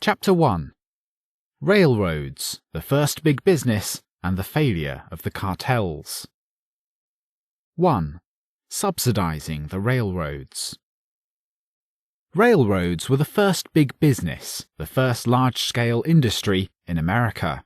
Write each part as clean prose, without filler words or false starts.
Chapter 1. Railroads, the first big business and the failure of the cartels. 1. Subsidizing the railroads. Railroads were the first big business, the first large-scale industry in America.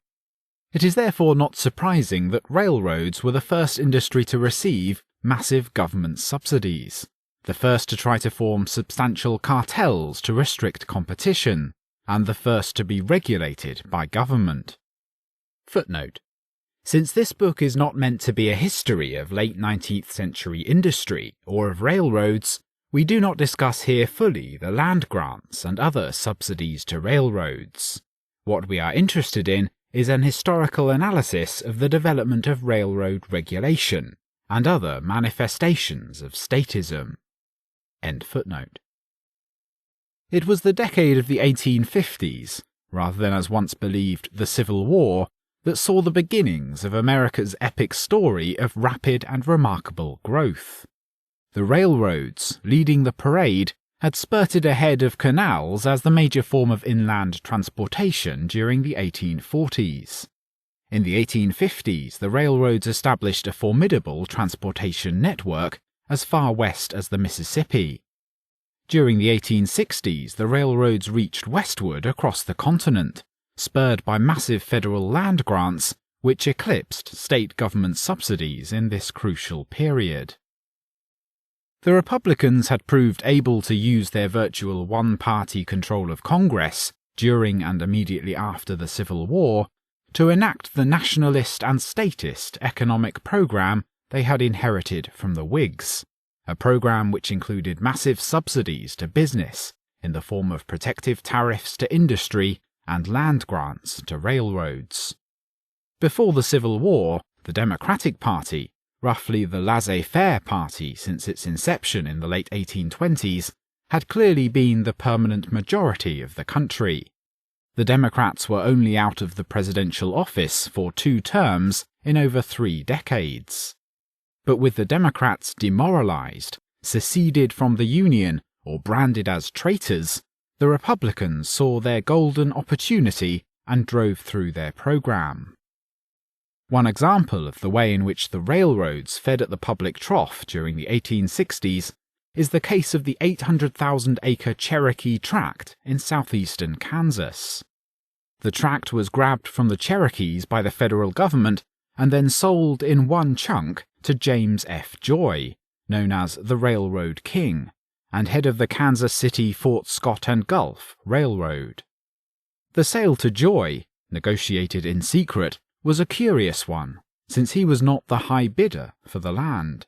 It is therefore not surprising that railroads were the first industry to receive massive government subsidies, the first to try to form substantial cartels to restrict competition, and the first to be regulated by government. Footnote. Since this book is not meant to be a history of late 19th century industry or of railroads, we do not discuss here fully the land grants and other subsidies to railroads. What we are interested in is an historical analysis of the development of railroad regulation and other manifestations of statism. End footnote. It was the decade of the 1850s, rather than as once believed the Civil War, that saw the beginnings of America's epic story of rapid and remarkable growth. The railroads, leading the parade, had spurted ahead of canals as the major form of inland transportation during the 1840s. In the 1850s, the railroads established a formidable transportation network as far west as the Mississippi. During the 1860s, the railroads reached westward across the continent, spurred by massive federal land grants, which eclipsed state government subsidies in this crucial period. The Republicans had proved able to use their virtual one-party control of Congress during and immediately after the Civil War to enact the nationalist and statist economic program they had inherited from the Whigs, a program which included massive subsidies to business in the form of protective tariffs to industry and land grants to railroads. Before the Civil War, the Democratic Party, roughly the laissez-faire party since its inception in the late 1820s, had clearly been the permanent majority of the country. The Democrats were only out of the presidential office for 2 terms in over 3 decades. But with the Democrats demoralized, seceded from the Union, or branded as traitors, the Republicans saw their golden opportunity and drove through their program. One example of the way in which the railroads fed at the public trough during the 1860s is the case of the 800,000-acre Cherokee Tract in southeastern Kansas. The tract was grabbed from the Cherokees by the federal government and then sold in one chunk to James F. Joy, known as the Railroad King, and head of the Kansas City, Fort Scott and Gulf Railroad. The sale to Joy, negotiated in secret, was a curious one, since he was not the high bidder for the land.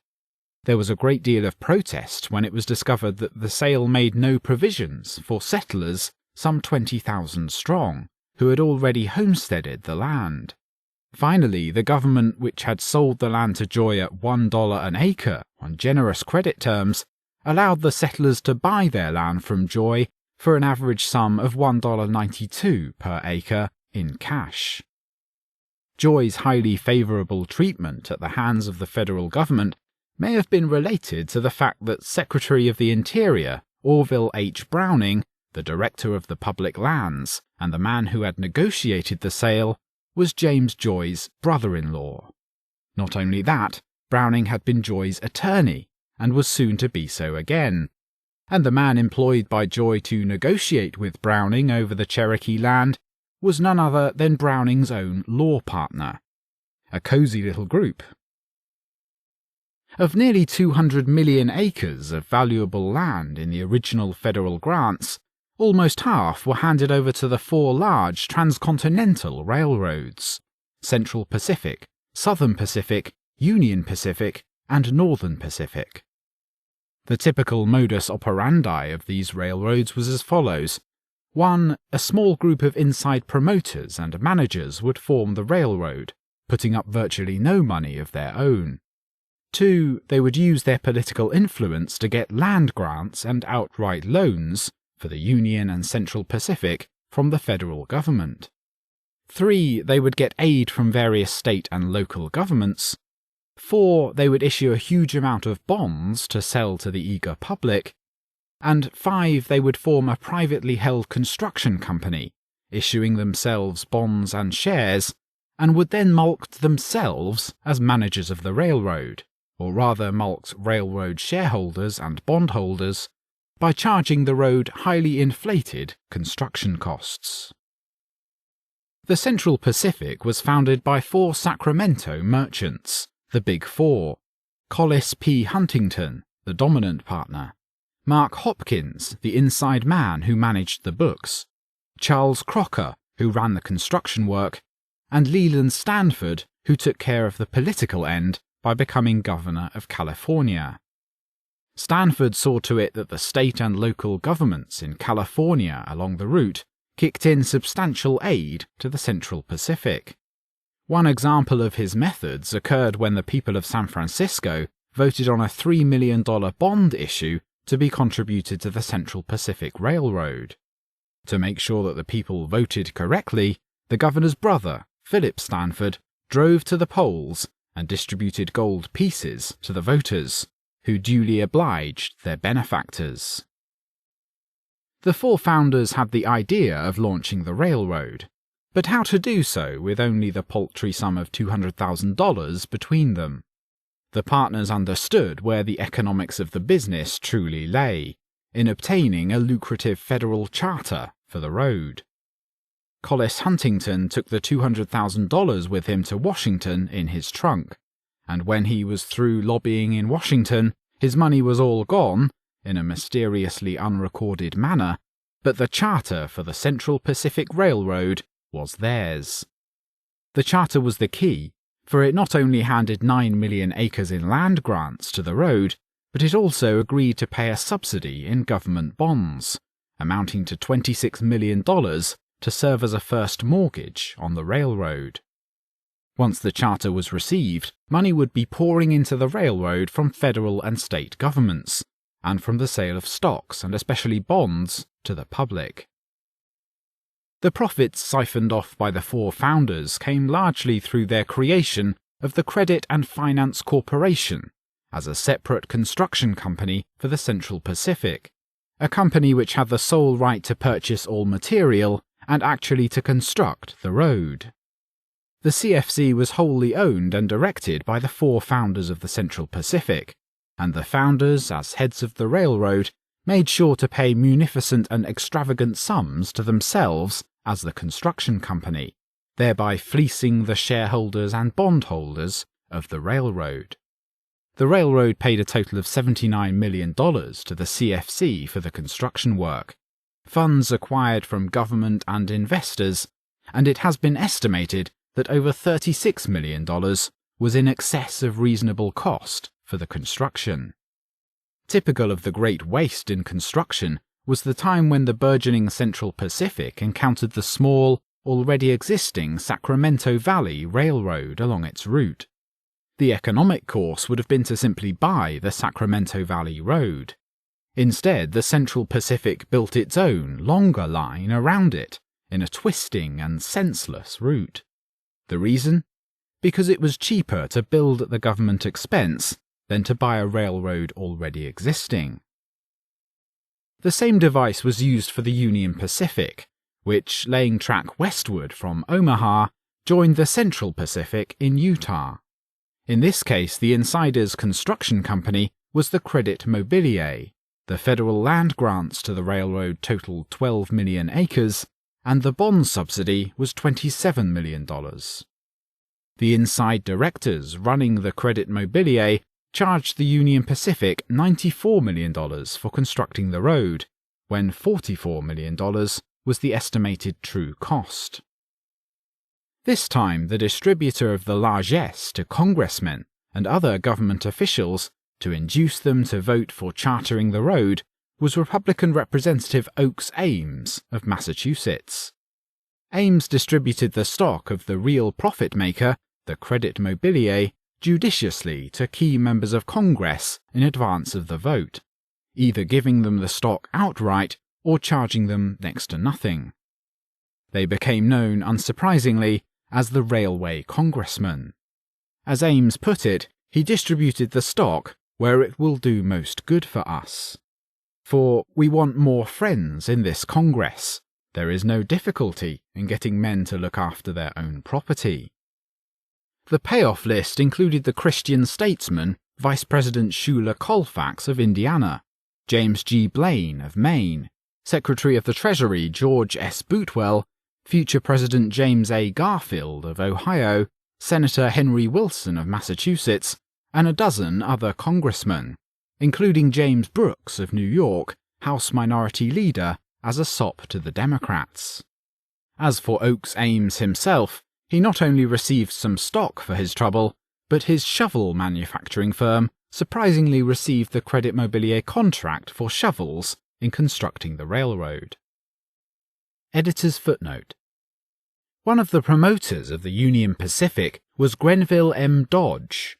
There was a great deal of protest when it was discovered that the sale made no provisions for settlers, some 20,000 strong, who had already homesteaded the land. Finally, the government, which had sold the land to Joy at $1 an acre on generous credit terms, allowed the settlers to buy their land from Joy for an average sum of $1.92 per acre in cash. Joy's highly favourable treatment at the hands of the federal government may have been related to the fact that Secretary of the Interior Orville H. Browning, the director of the public lands and the man who had negotiated the sale, was James Joy's brother-in-law. Not only that, Browning had been Joy's attorney and was soon to be so again, and the man employed by Joy to negotiate with Browning over the Cherokee land was none other than Browning's own law partner. A cosy little group. Of nearly 200 million acres of valuable land in the original federal grants, almost half were handed over to the 4 large transcontinental railroads: Central Pacific, Southern Pacific, Union Pacific, and Northern Pacific. The typical modus operandi of these railroads was as follows. 1. A small group of inside promoters and managers would form the railroad, putting up virtually no money of their own. 2. They would use their political influence to get land grants and outright loans for the Union and Central Pacific from the federal government. 3. They would get aid from various state and local governments. 4. They would issue a huge amount of bonds to sell to the eager public. And 5. They would form a privately held construction company issuing themselves bonds and shares, and would then mulct themselves as managers of the railroad, or rather mulct railroad shareholders and bondholders, by charging the road highly inflated construction costs. The Central Pacific was founded by 4 Sacramento merchants, the Big Four: Collis P. Huntington, the dominant partner; Mark Hopkins, the inside man who managed the books; Charles Crocker, who ran the construction work; and Leland Stanford, who took care of the political end by becoming governor of California. Stanford saw to it that the state and local governments in California along the route kicked in substantial aid to the Central Pacific. One example of his methods occurred when the people of San Francisco voted on a $3 million bond issue to be contributed to the Central Pacific Railroad. To make sure that the people voted correctly, the governor's brother, Philip Stanford, drove to the polls and distributed gold pieces to the voters, who duly obliged their benefactors. The 4 founders had the idea of launching the railroad, but how to do so with only the paltry sum of $200,000 between them? The partners understood where the economics of the business truly lay, in obtaining a lucrative federal charter for the road. Collis Huntington took the $200,000 with him to Washington in his trunk, and when he was through lobbying in Washington, his money was all gone, in a mysteriously unrecorded manner, but the charter for the Central Pacific Railroad was theirs. The charter was the key, for it not only handed 9 million acres in land grants to the road, but it also agreed to pay a subsidy in government bonds, amounting to $26 million to serve as a first mortgage on the railroad. Once the charter was received, money would be pouring into the railroad from federal and state governments, and from the sale of stocks and especially bonds to the public. The profits siphoned off by the 4 founders came largely through their creation of the Credit and Finance Corporation as a separate construction company for the Central Pacific, a company which had the sole right to purchase all material and actually to construct the road. The CFC was wholly owned and directed by the 4 founders of the Central Pacific, and the founders, as heads of the railroad, made sure to pay munificent and extravagant sums to themselves as the construction company, thereby fleecing the shareholders and bondholders of the railroad. The railroad paid a total of $79 million to the CFC for the construction work, funds acquired from government and investors, and it has been estimated that over $36 million was in excess of reasonable cost for the construction. Typical of the great waste in construction was the time when the burgeoning Central Pacific encountered the small, already existing Sacramento Valley Railroad along its route. The economic course would have been to simply buy the Sacramento Valley Road. Instead, the Central Pacific built its own, longer line around it, in a twisting and senseless route. The reason? Because it was cheaper to build at the government expense than to buy a railroad already existing. The same device was used for the Union Pacific, which, laying track westward from Omaha, joined the Central Pacific in Utah. In this case, the insider's construction company was the Credit Mobilier. The federal land grants to the railroad totaled 12 million acres, and the bond subsidy was $27 million. The inside directors running the Credit Mobilier charged the Union Pacific $94 million for constructing the road, when $44 million was the estimated true cost. This time, the distributor of the largesse to congressmen and other government officials to induce them to vote for chartering the road was Republican Representative Oakes Ames of Massachusetts. Ames distributed the stock of the real profit maker, the Credit Mobilier, judiciously to key members of Congress in advance of the vote, either giving them the stock outright or charging them next to nothing. They became known, unsurprisingly, as the Railway Congressman. As Ames put it, he distributed the stock where it will do most good for us. For we want more friends in this Congress, there is no difficulty in getting men to look after their own property. The payoff list included the Christian statesman Vice President Schuyler Colfax of Indiana, James G. Blaine of Maine, Secretary of the Treasury George S. Boutwell, future President James A. Garfield of Ohio, Senator Henry Wilson of Massachusetts, and a dozen other congressmen, including James Brooks of New York, House Minority Leader, as a sop to the Democrats. As for Oakes Ames himself, he not only received some stock for his trouble, but his shovel manufacturing firm surprisingly received the Credit Mobilier contract for shovels in constructing the railroad. Editor's footnote. One of the promoters of the Union Pacific was Grenville M. Dodge.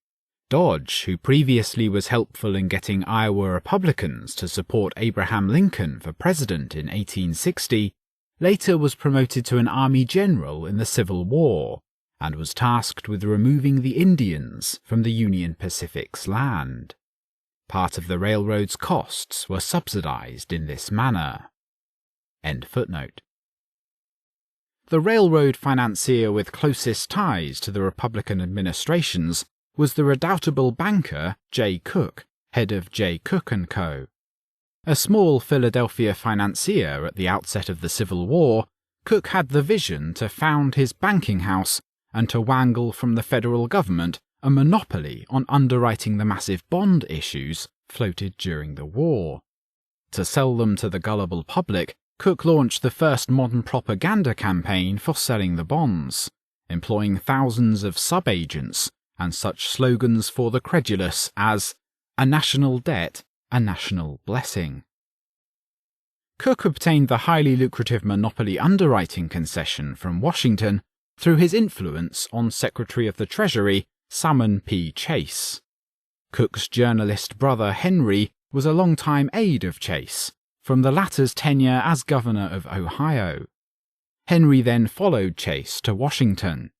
Dodge, who previously was helpful in getting Iowa Republicans to support Abraham Lincoln for president in 1860, later was promoted to an army general in the Civil War and was tasked with removing the Indians from the Union Pacific's land. Part of the railroad's costs were subsidized in this manner. End footnote. The railroad financier with closest ties to the Republican administrations was the redoubtable banker J. Cooke, head of J. Cooke & Co. A small Philadelphia financier at the outset of the Civil War, Cooke had the vision to found his banking house and to wangle from the federal government a monopoly on underwriting the massive bond issues floated during the war. To sell them to the gullible public, Cooke launched the first modern propaganda campaign for selling the bonds, employing thousands of sub-agents and such slogans for the credulous as "a national debt, a national blessing." Cooke obtained the highly lucrative monopoly underwriting concession from Washington through his influence on Secretary of the Treasury Salmon P. Chase. Cooke's journalist brother Henry was a long-time aide of Chase, from the latter's tenure as governor of Ohio. Henry then followed Chase to Washington.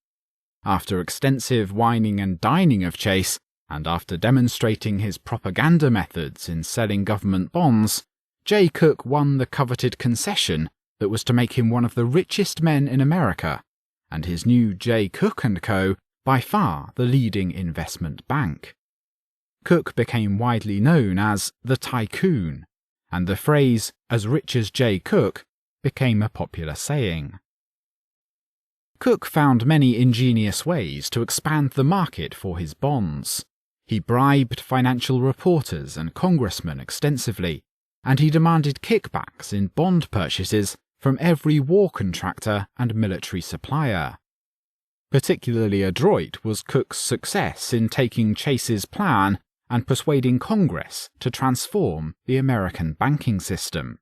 After extensive wining and dining of Chase, and after demonstrating his propaganda methods in selling government bonds, J. Cooke won the coveted concession that was to make him one of the richest men in America, and his new J. Cooke & Co. by far the leading investment bank. Cooke became widely known as the Tycoon, and the phrase "as rich as J. Cooke" became a popular saying. Cooke found many ingenious ways to expand the market for his bonds. He bribed financial reporters and congressmen extensively, and he demanded kickbacks in bond purchases from every war contractor and military supplier. Particularly adroit was Cooke's success in taking Chase's plan and persuading Congress to transform the American banking system.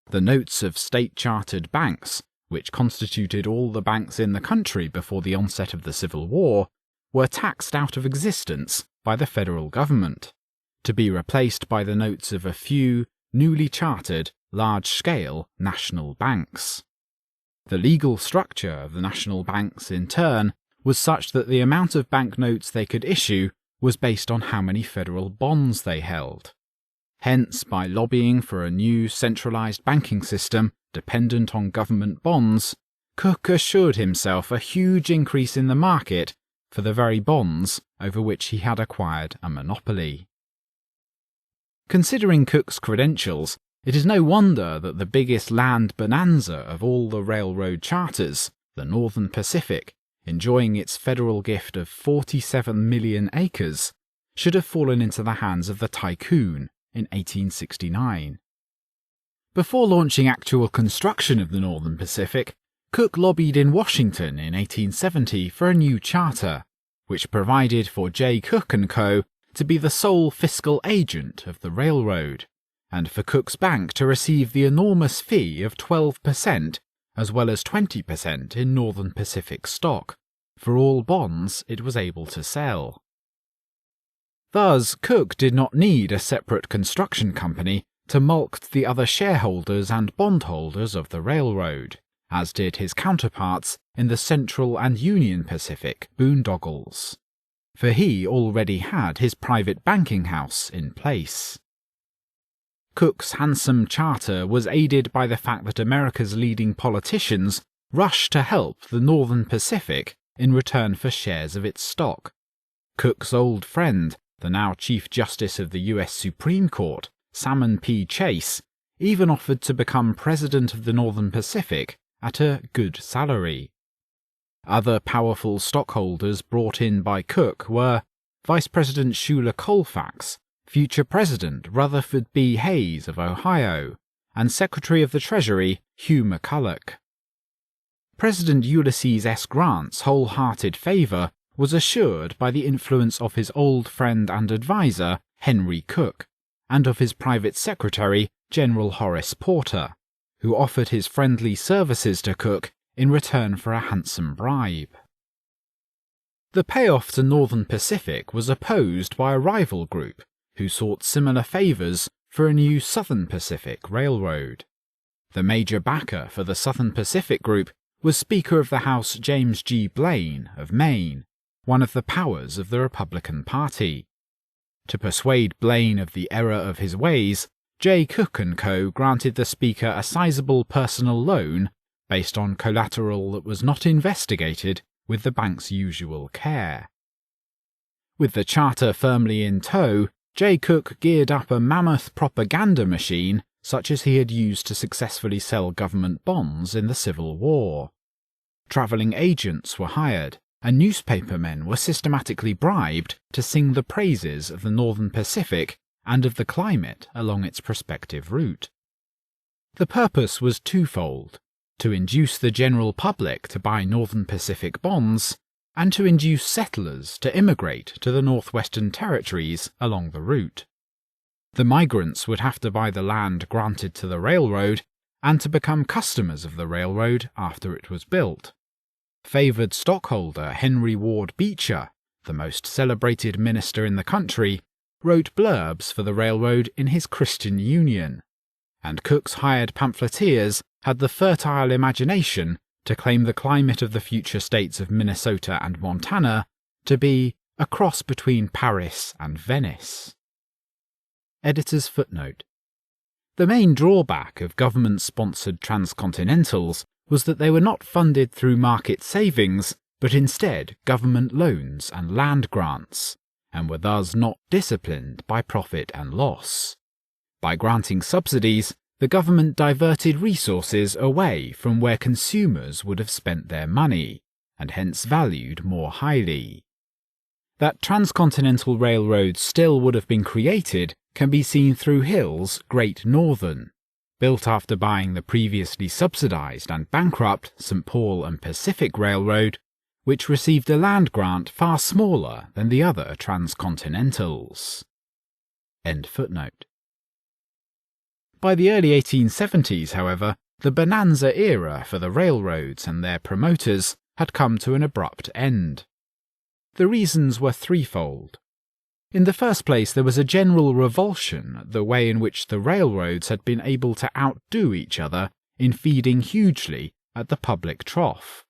The notes of state-chartered banks, which constituted all the banks in the country before the onset of the Civil War, were taxed out of existence by the federal government, to be replaced by the notes of a few newly chartered, large-scale national banks. The legal structure of the national banks, in turn, was such that the amount of banknotes they could issue was based on how many federal bonds they held. Hence, by lobbying for a new centralized banking system dependent on government bonds, Cooke assured himself a huge increase in the market for the very bonds over which he had acquired a monopoly. Considering Cooke's credentials, it is no wonder that the biggest land bonanza of all the railroad charters, the Northern Pacific, enjoying its federal gift of 47 million acres, should have fallen into the hands of the Tycoon in 1869. Before launching actual construction of the Northern Pacific, Cooke lobbied in Washington in 1870 for a new charter, which provided for J. Cooke & Co. to be the sole fiscal agent of the railroad, and for Cooke's bank to receive the enormous fee of 12%, as well as 20% in Northern Pacific stock, for all bonds it was able to sell. Thus, Cooke did not need a separate construction company to mulct the other shareholders and bondholders of the railroad, as did his counterparts in the Central and Union Pacific boondoggles, for he already had his private banking house in place. Cooke's handsome charter was aided by the fact that America's leading politicians rushed to help the Northern Pacific in return for shares of its stock. Cooke's old friend, the now Chief Justice of the US Supreme Court, Salmon P. Chase, even offered to become President of the Northern Pacific at a good salary. Other powerful stockholders brought in by Cooke were Vice President Schuyler Colfax, future President Rutherford B. Hayes of Ohio, and Secretary of the Treasury Hugh McCulloch. President Ulysses S. Grant's wholehearted favour was assured by the influence of his old friend and adviser Henry Cooke, and of his private secretary General Horace Porter, who offered his friendly services to Cooke in return for a handsome bribe. The payoff to Northern Pacific was opposed by a rival group who sought similar favours for a new Southern Pacific Railroad. The major backer for the Southern Pacific Group was Speaker of the House James G. Blaine of Maine, one of the powers of the Republican Party. To persuade Blaine of the error of his ways, J. Cooke & Co. granted the Speaker a sizable personal loan based on collateral that was not investigated with the bank's usual care. With the charter firmly in tow, J. Cooke geared up a mammoth propaganda machine such as he had used to successfully sell government bonds in the Civil War. Travelling agents were hired, and newspapermen were systematically bribed to sing the praises of the Northern Pacific and of the climate along its prospective route. The purpose was twofold: to induce the general public to buy Northern Pacific bonds, and to induce settlers to immigrate to the Northwestern Territories along the route. The migrants would have to buy the land granted to the railroad and to become customers of the railroad after it was built. Favoured stockholder Henry Ward Beecher, the most celebrated minister in the country, wrote blurbs for the railroad in his Christian Union, and Cooke's hired pamphleteers had the fertile imagination to claim the climate of the future states of Minnesota and Montana to be a cross between Paris and Venice. Editor's footnote. The main drawback of government-sponsored transcontinentals was that they were not funded through market savings, but instead government loans and land grants, and were thus not disciplined by profit and loss. By granting subsidies, the government diverted resources away from where consumers would have spent their money, and hence valued more highly. That transcontinental railroads still would have been created can be seen through Hill's Great Northern, built after buying the previously subsidized and bankrupt St. Paul and Pacific Railroad, which received a land grant far smaller than the other transcontinentals. End footnote. By the early 1870s, however, the bonanza era for the railroads and their promoters had come to an abrupt end. The reasons were threefold. In the first place, there was a general revulsion at the way in which the railroads had been able to outdo each other in feeding hugely at the public trough.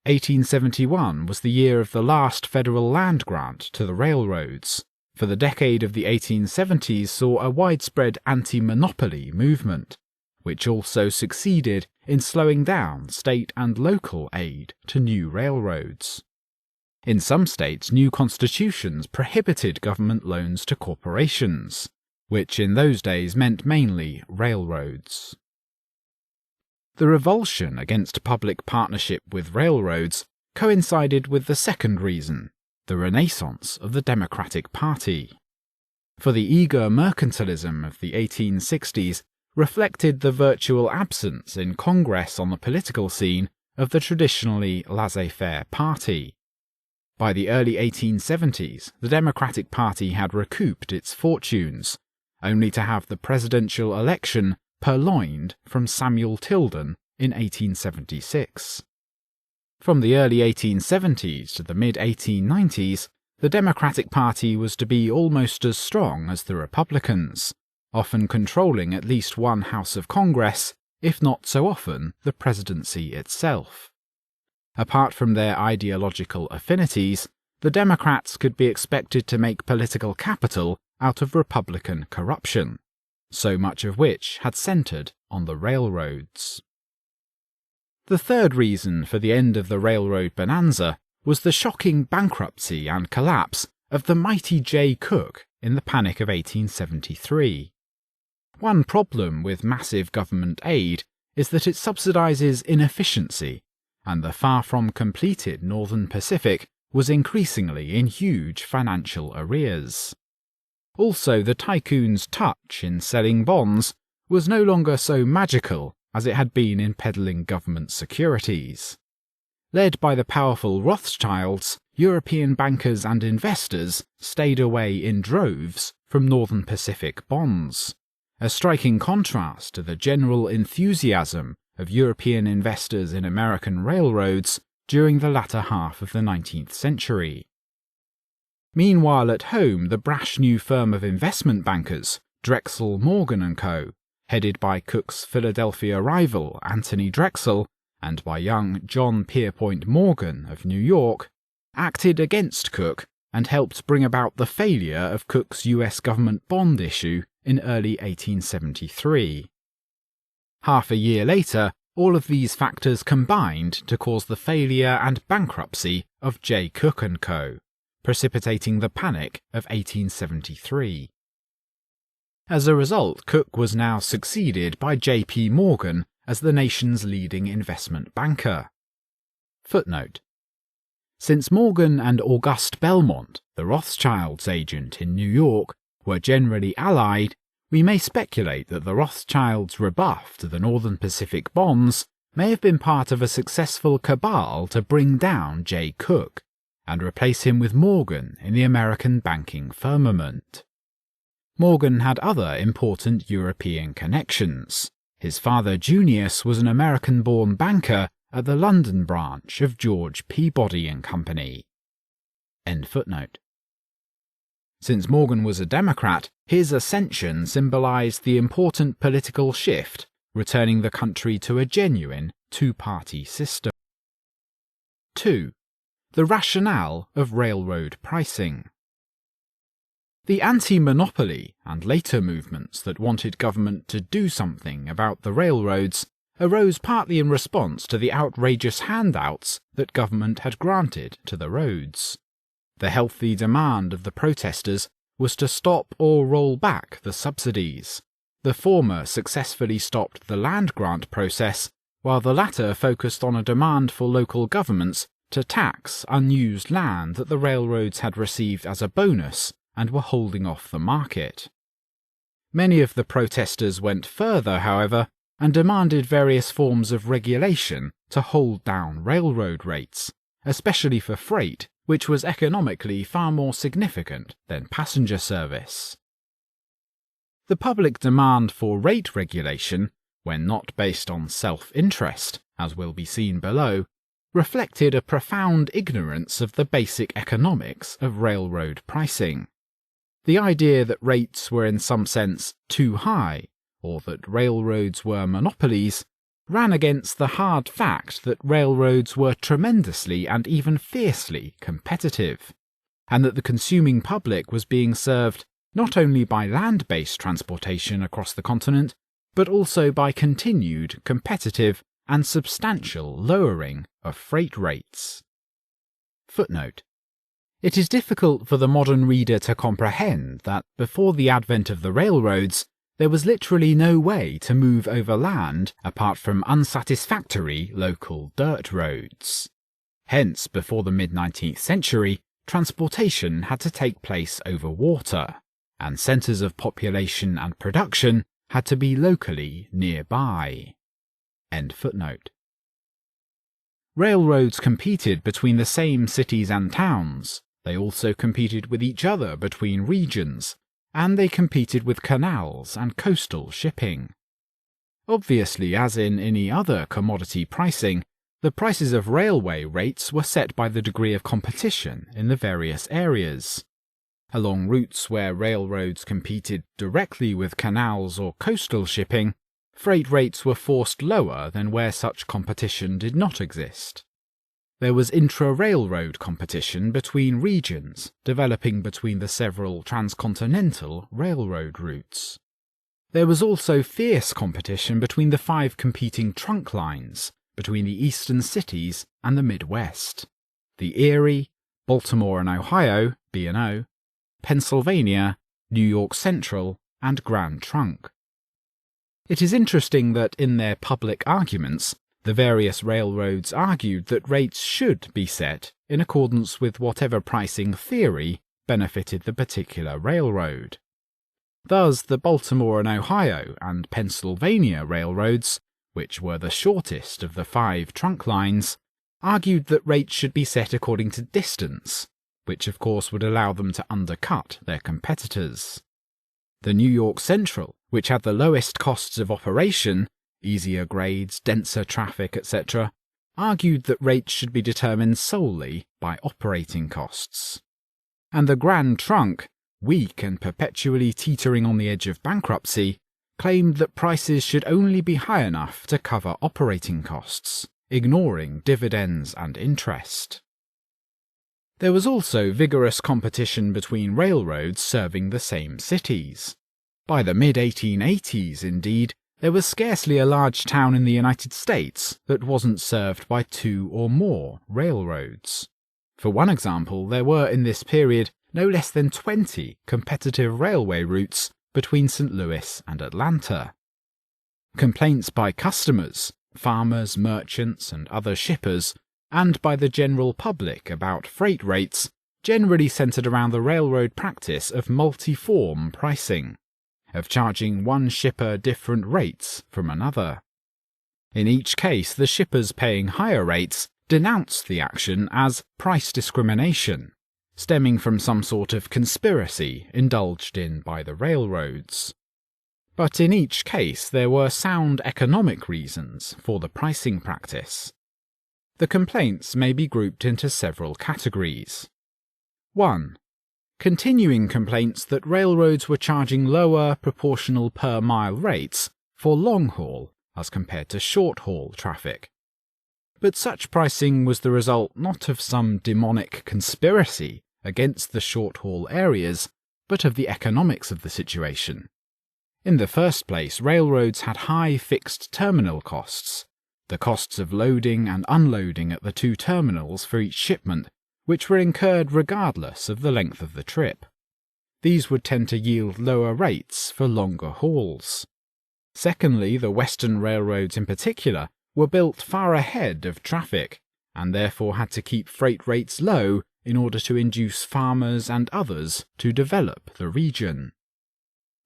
1871 was the year of the last federal land grant to the railroads, for the decade of the 1870s saw a widespread anti-monopoly movement, which also succeeded in slowing down state and local aid to new railroads. In some states, new constitutions prohibited government loans to corporations, which in those days meant mainly railroads. The revulsion against public partnership with railroads coincided with the second reason, the renaissance of the Democratic Party. For the eager mercantilism of the 1860s reflected the virtual absence in Congress on the political scene of the traditionally laissez-faire party. By the early 1870s, the Democratic Party had recouped its fortunes, only to have the presidential election purloined from Samuel Tilden in 1876. From the early 1870s to the mid-1890s, the Democratic Party was to be almost as strong as the Republicans, often controlling at least one House of Congress, if not so often the presidency itself. Apart from their ideological affinities, the Democrats could be expected to make political capital out of Republican corruption, so much of which had centred on the railroads. The third reason for the end of the railroad bonanza was the shocking bankruptcy and collapse of the mighty J. Cooke in the Panic of 1873. One problem with massive government aid is that it subsidises inefficiency, and the far from completed Northern Pacific was increasingly in huge financial arrears. Also, the tycoon's touch in selling bonds was no longer so magical as it had been in peddling government securities. Led by the powerful Rothschilds, European bankers and investors stayed away in droves from Northern Pacific bonds, a striking contrast to the general enthusiasm of European investors in American railroads during the latter half of the 19th century. Meanwhile, at home, the brash new firm of investment bankers, Drexel, Morgan & Co., headed by Cooke's Philadelphia rival Anthony Drexel and by young John Pierpont Morgan of New York, acted against Cooke and helped bring about the failure of Cooke's US government bond issue in early 1873. Half a year later, all of these factors combined to cause the failure and bankruptcy of J. Cooke & Co., precipitating the Panic of 1873. As a result, Cooke was now succeeded by J.P. Morgan as the nation's leading investment banker. Footnote: since Morgan and Auguste Belmont, the Rothschilds' agent in New York, were generally allied, we may speculate that the Rothschilds' rebuff to the Northern Pacific bonds may have been part of a successful cabal to bring down J. Cooke and replace him with Morgan in the American banking firmament. Morgan had other important European connections. His father Junius was an American-born banker at the London branch of George Peabody and Company. End footnote. Since Morgan was a Democrat, his ascension symbolized the important political shift, returning the country to a genuine two-party system. 2. The rationale of railroad pricing. The anti-monopoly and later movements that wanted government to do something about the railroads arose partly in response to the outrageous handouts that government had granted to the roads. The healthy demand of the protesters was to stop or roll back the subsidies. The former successfully stopped the land grant process, while the latter focused on a demand for local governments to tax unused land that the railroads had received as a bonus and were holding off the market. Many of the protesters went further, however, and demanded various forms of regulation to hold down railroad rates, especially for freight, which was economically far more significant than passenger service. The public demand for rate regulation, when not based on self-interest, as will be seen below, reflected a profound ignorance of the basic economics of railroad pricing. The idea that rates were in some sense too high, or that railroads were monopolies, ran against the hard fact that railroads were tremendously and even fiercely competitive, and that the consuming public was being served not only by land-based transportation across the continent, but also by continued competitive and substantial lowering of freight rates. Footnote: it is difficult for the modern reader to comprehend that before the advent of the railroads, there was literally no way to move over land apart from unsatisfactory local dirt roads. Hence, before the mid-19th century, transportation had to take place over water, and centres of population and production had to be locally nearby. End footnote. Railroads competed between the same cities and towns. They also competed with each other between regions, and they competed with canals and coastal shipping. Obviously, as in any other commodity pricing, the prices of railway rates were set by the degree of competition in the various areas. Along routes where railroads competed directly with canals or coastal shipping, freight rates were forced lower than where such competition did not exist. There was intra-railroad competition between regions, developing between the several transcontinental railroad routes. There was also fierce competition between the 5 competing trunk lines between the eastern cities and the Midwest: the Erie, Baltimore and Ohio, B&O, Pennsylvania, New York Central, and Grand Trunk. It is interesting that in their public arguments, the various railroads argued that rates should be set in accordance with whatever pricing theory benefited the particular railroad. Thus, the Baltimore and Ohio and Pennsylvania railroads, which were the shortest of the 5 trunk lines, argued that rates should be set according to distance, which of course would allow them to undercut their competitors. The New York Central, which had the lowest costs of operation, easier grades, denser traffic, etc., argued that rates should be determined solely by operating costs. And the Grand Trunk, weak and perpetually teetering on the edge of bankruptcy, claimed that prices should only be high enough to cover operating costs, ignoring dividends and interest. There was also vigorous competition between railroads serving the same cities. By the mid-1880s, indeed, there was scarcely a large town in the United States that wasn't served by 2 or more railroads. For one example, there were in this period no less than 20 competitive railway routes between St. Louis and Atlanta. Complaints by customers, farmers, merchants, and other shippers, and by the general public about freight rates generally centered around the railroad practice of multiform pricing, of charging one shipper different rates from another. In each case, the shippers paying higher rates denounced the action as price discrimination, stemming from some sort of conspiracy indulged in by the railroads. But in each case there were sound economic reasons for the pricing practice. The complaints may be grouped into several categories. 1. Continuing complaints that railroads were charging lower proportional per mile rates for long-haul as compared to short-haul traffic. But such pricing was the result not of some demonic conspiracy against the short-haul areas, but of the economics of the situation. In the first place, railroads had high fixed terminal costs, the costs of loading and unloading at the 2 terminals for each shipment, which were incurred regardless of the length of the trip. These would tend to yield lower rates for longer hauls. Secondly, the Western railroads in particular were built far ahead of traffic, and therefore had to keep freight rates low in order to induce farmers and others to develop the region.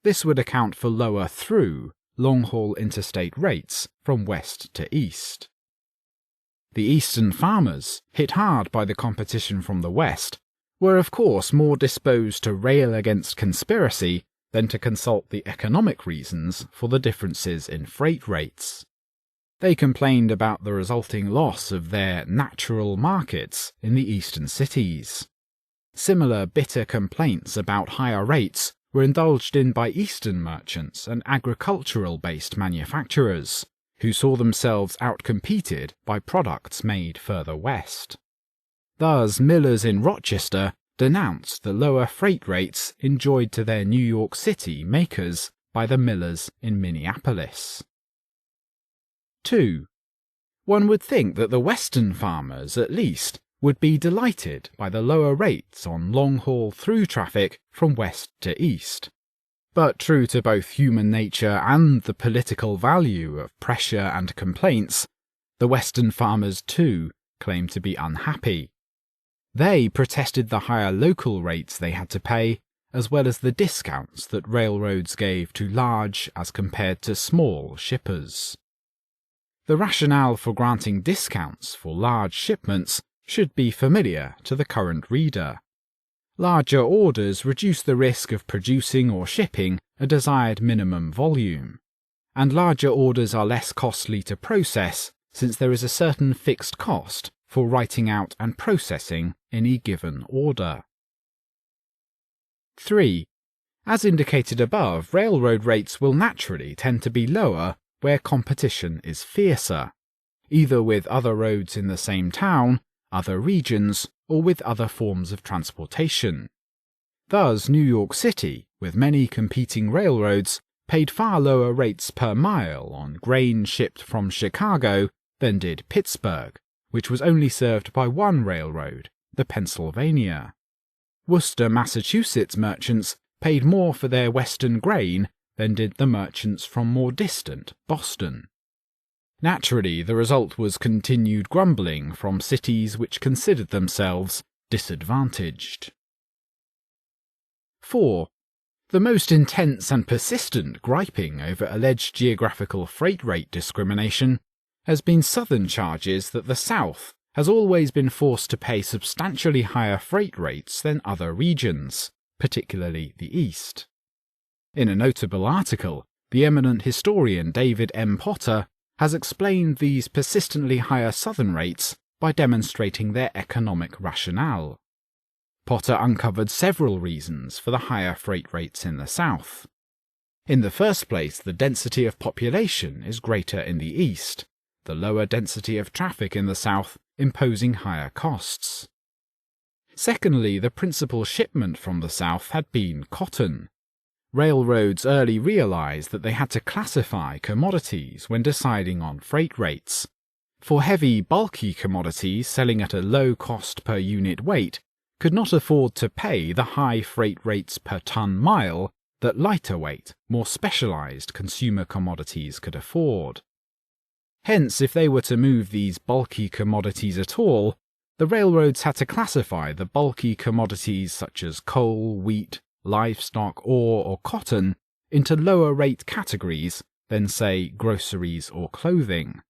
This would account for lower through long-haul interstate rates from west to east. The eastern farmers, hit hard by the competition from the west, were of course more disposed to rail against conspiracy than to consult the economic reasons for the differences in freight rates. They complained about the resulting loss of their natural markets in the eastern cities. Similar bitter complaints about higher rates were indulged in by eastern merchants and agricultural-based manufacturers, who saw themselves outcompeted by products made further west. Thus, millers in Rochester denounced the lower freight rates enjoyed to their New York City makers by the millers in Minneapolis. 2. One would think that the western farmers, at least, would be delighted by the lower rates on long-haul through traffic from west to east. But true to both human nature and the political value of pressure and complaints, the western farmers too claimed to be unhappy. They protested the higher local rates they had to pay, as well as the discounts that railroads gave to large as compared to small shippers. The rationale for granting discounts for large shipments should be familiar to the current reader. Larger orders reduce the risk of producing or shipping a desired minimum volume, and larger orders are less costly to process since there is a certain fixed cost for writing out and processing any given order. 3. As indicated above, railroad rates will naturally tend to be lower where competition is fiercer, either with other roads in the same town, other regions, or with other forms of transportation. Thus, New York City, with many competing railroads, paid far lower rates per mile on grain shipped from Chicago than did Pittsburgh, which was only served by one railroad, the Pennsylvania. Worcester, Massachusetts merchants paid more for their western grain than did the merchants from more distant Boston. Naturally, the result was continued grumbling from cities which considered themselves disadvantaged. 4. The most intense and persistent griping over alleged geographical freight rate discrimination has been Southern charges that the South has always been forced to pay substantially higher freight rates than other regions, particularly the East. In a notable article, the eminent historian David M. Potter has explained these persistently higher Southern rates by demonstrating their economic rationale. Potter uncovered several reasons for the higher freight rates in the South. In the first place, the density of population is greater in the East, the lower density of traffic in the South imposing higher costs. Secondly, the principal shipment from the South had been cotton. Railroads early realized that they had to classify commodities when deciding on freight rates. For heavy, bulky commodities selling at a low cost per unit weight could not afford to pay the high freight rates per ton-mile that lighter weight, more specialized consumer commodities could afford. Hence, if they were to move these bulky commodities at all, the railroads had to classify the bulky commodities such as coal, wheat, livestock, ore, or cotton into lower rate categories than, say, groceries or clothing.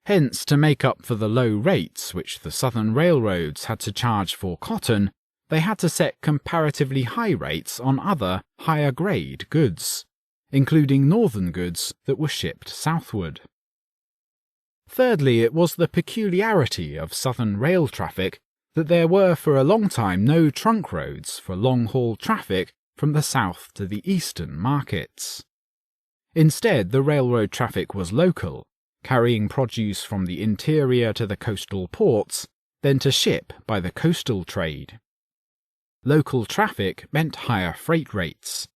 Hence, to make up for the low rates which the Southern railroads had to charge for cotton, they had to set comparatively high rates on other, higher-grade goods, including northern goods that were shipped southward. Thirdly, it was the peculiarity of Southern rail traffic that there were for a long time no trunk roads for long-haul traffic from the south to the eastern markets. Instead, the railroad traffic was local, carrying produce from the interior to the coastal ports, then to ship by the coastal trade. Local traffic meant higher freight rates.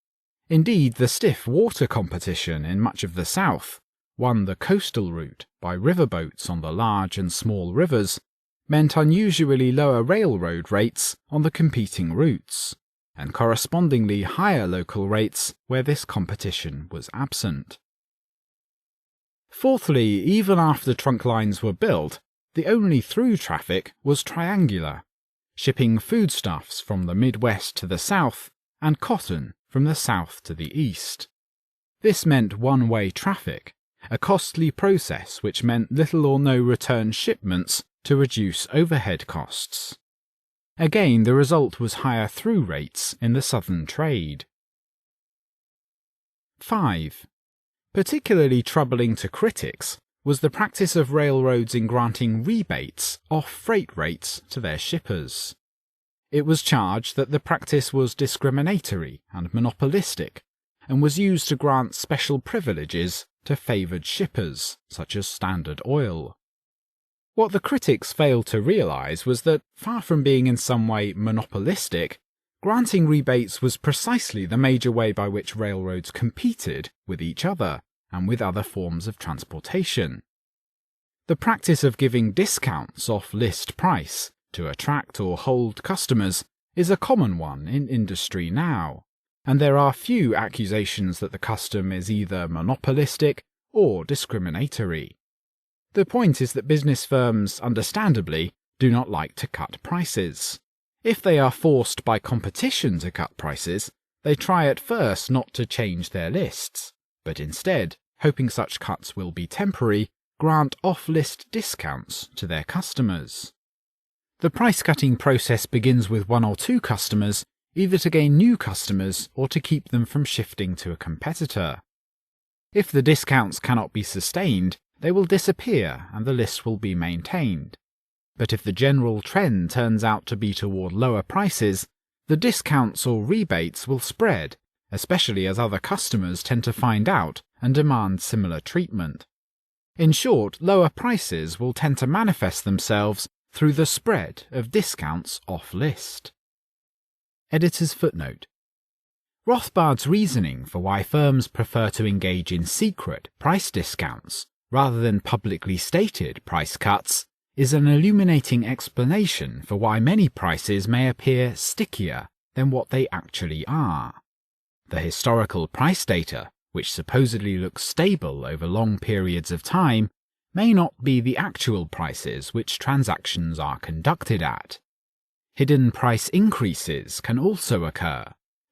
Indeed, the stiff water competition in much of the South, won the coastal route by riverboats on the large and small rivers, meant unusually lower railroad rates on the competing routes, and correspondingly higher local rates where this competition was absent. Fourthly, even after trunk lines were built, the only through traffic was triangular, shipping foodstuffs from the Midwest to the South and cotton from the South to the East. This meant one-way traffic, a costly process which meant little or no return shipments to reduce overhead costs. Again, the result was higher through rates in the Southern trade. 5. Particularly troubling to critics was the practice of railroads in granting rebates off freight rates to their shippers. It was charged that the practice was discriminatory and monopolistic, and was used to grant special privileges to favoured shippers, such as Standard Oil. What the critics failed to realise was that, far from being in some way monopolistic, granting rebates was precisely the major way by which railroads competed with each other and with other forms of transportation. The practice of giving discounts off list price to attract or hold customers is a common one in industry now, and there are few accusations that the custom is either monopolistic or discriminatory. The point is that business firms, understandably, do not like to cut prices. If they are forced by competition to cut prices, they try at first not to change their lists, but instead, hoping such cuts will be temporary, grant off-list discounts to their customers. The price-cutting process begins with one or two customers, either to gain new customers or to keep them from shifting to a competitor. If the discounts cannot be sustained, they will disappear and the list will be maintained. But if the general trend turns out to be toward lower prices, the discounts or rebates will spread, especially as other customers tend to find out and demand similar treatment. In short, lower prices will tend to manifest themselves through the spread of discounts off-list. Editor's footnote. Rothbard's reasoning for why firms prefer to engage in secret price discounts rather than publicly stated price cuts is an illuminating explanation for why many prices may appear stickier than what they actually are. The historical price data, which supposedly looks stable over long periods of time, may not be the actual prices which transactions are conducted at. Hidden price increases can also occur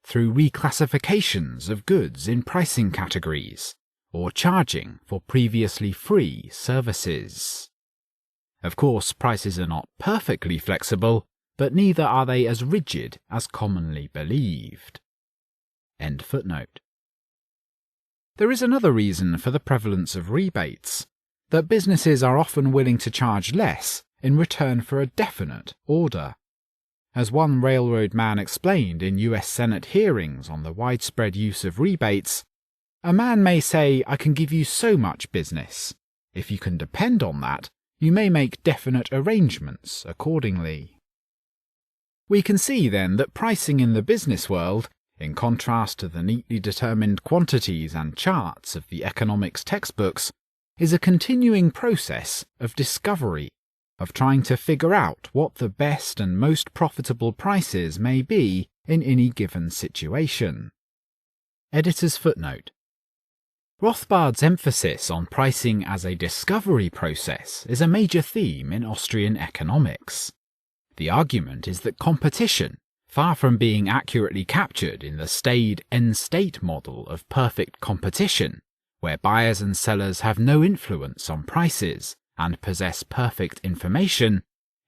through reclassifications of goods in pricing categories, or charging for previously free services. Of course, prices are not perfectly flexible, but neither are they as rigid as commonly believed. End footnote. There is another reason for the prevalence of rebates, that businesses are often willing to charge less in return for a definite order. As one railroad man explained in US Senate hearings on the widespread use of rebates, a man may say, "I can give you so much business. If you can depend on that, you may make definite arrangements accordingly." We can see then that pricing in the business world, in contrast to the neatly determined quantities and charts of the economics textbooks, is a continuing process of discovery, of trying to figure out what the best and most profitable prices may be in any given situation. Editor's footnote. Rothbard's emphasis on pricing as a discovery process is a major theme in Austrian economics. The argument is that competition, far from being accurately captured in the staid end-state model of perfect competition, where buyers and sellers have no influence on prices and possess perfect information,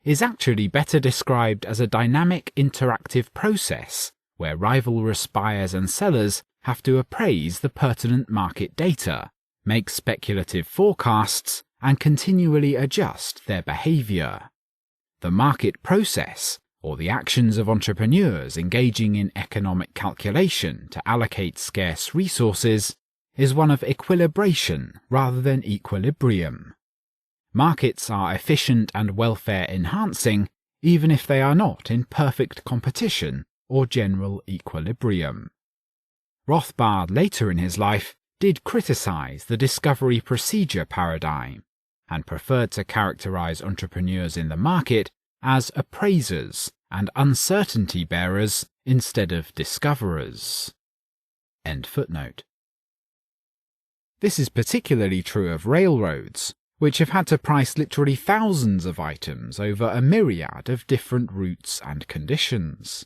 is actually better described as a dynamic interactive process where rivalrous buyers and sellers have to appraise the pertinent market data, make speculative forecasts, and continually adjust their behavior. The market process, or the actions of entrepreneurs engaging in economic calculation to allocate scarce resources, is one of equilibration rather than equilibrium. Markets are efficient and welfare-enhancing, even if they are not in perfect competition or general equilibrium. Rothbard later in his life did criticize the discovery procedure paradigm, and preferred to characterize entrepreneurs in the market as appraisers and uncertainty bearers instead of discoverers. End footnote. This is particularly true of railroads, which have had to price literally thousands of items over a myriad of different routes and conditions.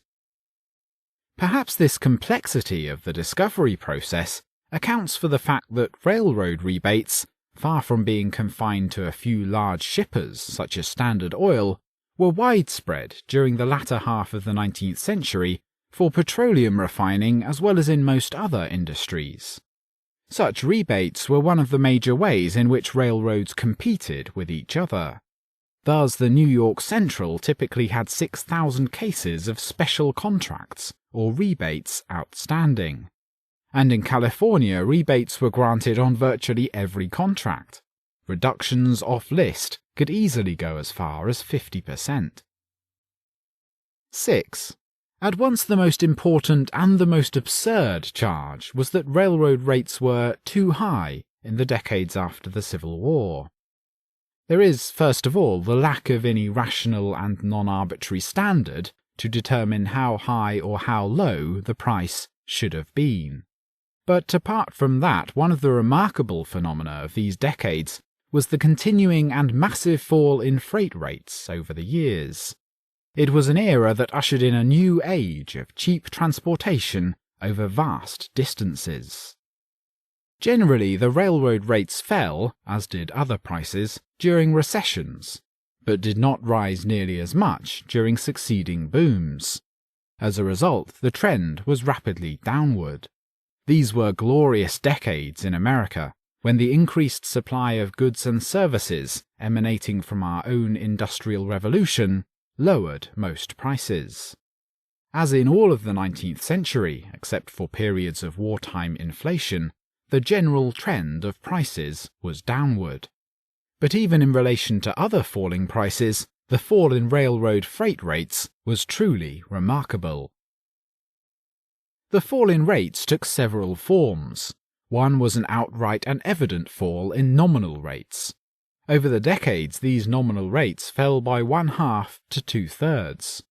Perhaps this complexity of the discovery process accounts for the fact that railroad rebates, far from being confined to a few large shippers such as Standard Oil, were widespread during the latter half of the 19th century for petroleum refining as well as in most other industries. Such rebates were one of the major ways in which railroads competed with each other. Thus, the New York Central typically had 6,000 cases of special contracts or rebates outstanding. And in California, rebates were granted on virtually every contract. Reductions off-list could easily go as far as 50%. 6. At once the most important and the most absurd charge was that railroad rates were too high in the decades after the Civil War. There is, first of all, the lack of any rational and non-arbitrary standard to determine how high or how low the price should have been. But apart from that, one of the remarkable phenomena of these decades was the continuing and massive fall in freight rates over the years. It was an era that ushered in a new age of cheap transportation over vast distances. Generally, the railroad rates fell, as did other prices, during recessions, but did not rise nearly as much during succeeding booms. As a result, the trend was rapidly downward. These were glorious decades in America, when the increased supply of goods and services emanating from our own industrial revolution lowered most prices. As in all of the 19th century, except for periods of wartime inflation, the general trend of prices was downward. But even in relation to other falling prices, the fall in railroad freight rates was truly remarkable. The fall in rates took several forms. One was an outright and evident fall in nominal rates. Over the decades, these nominal rates fell by 1/2 to 2/3.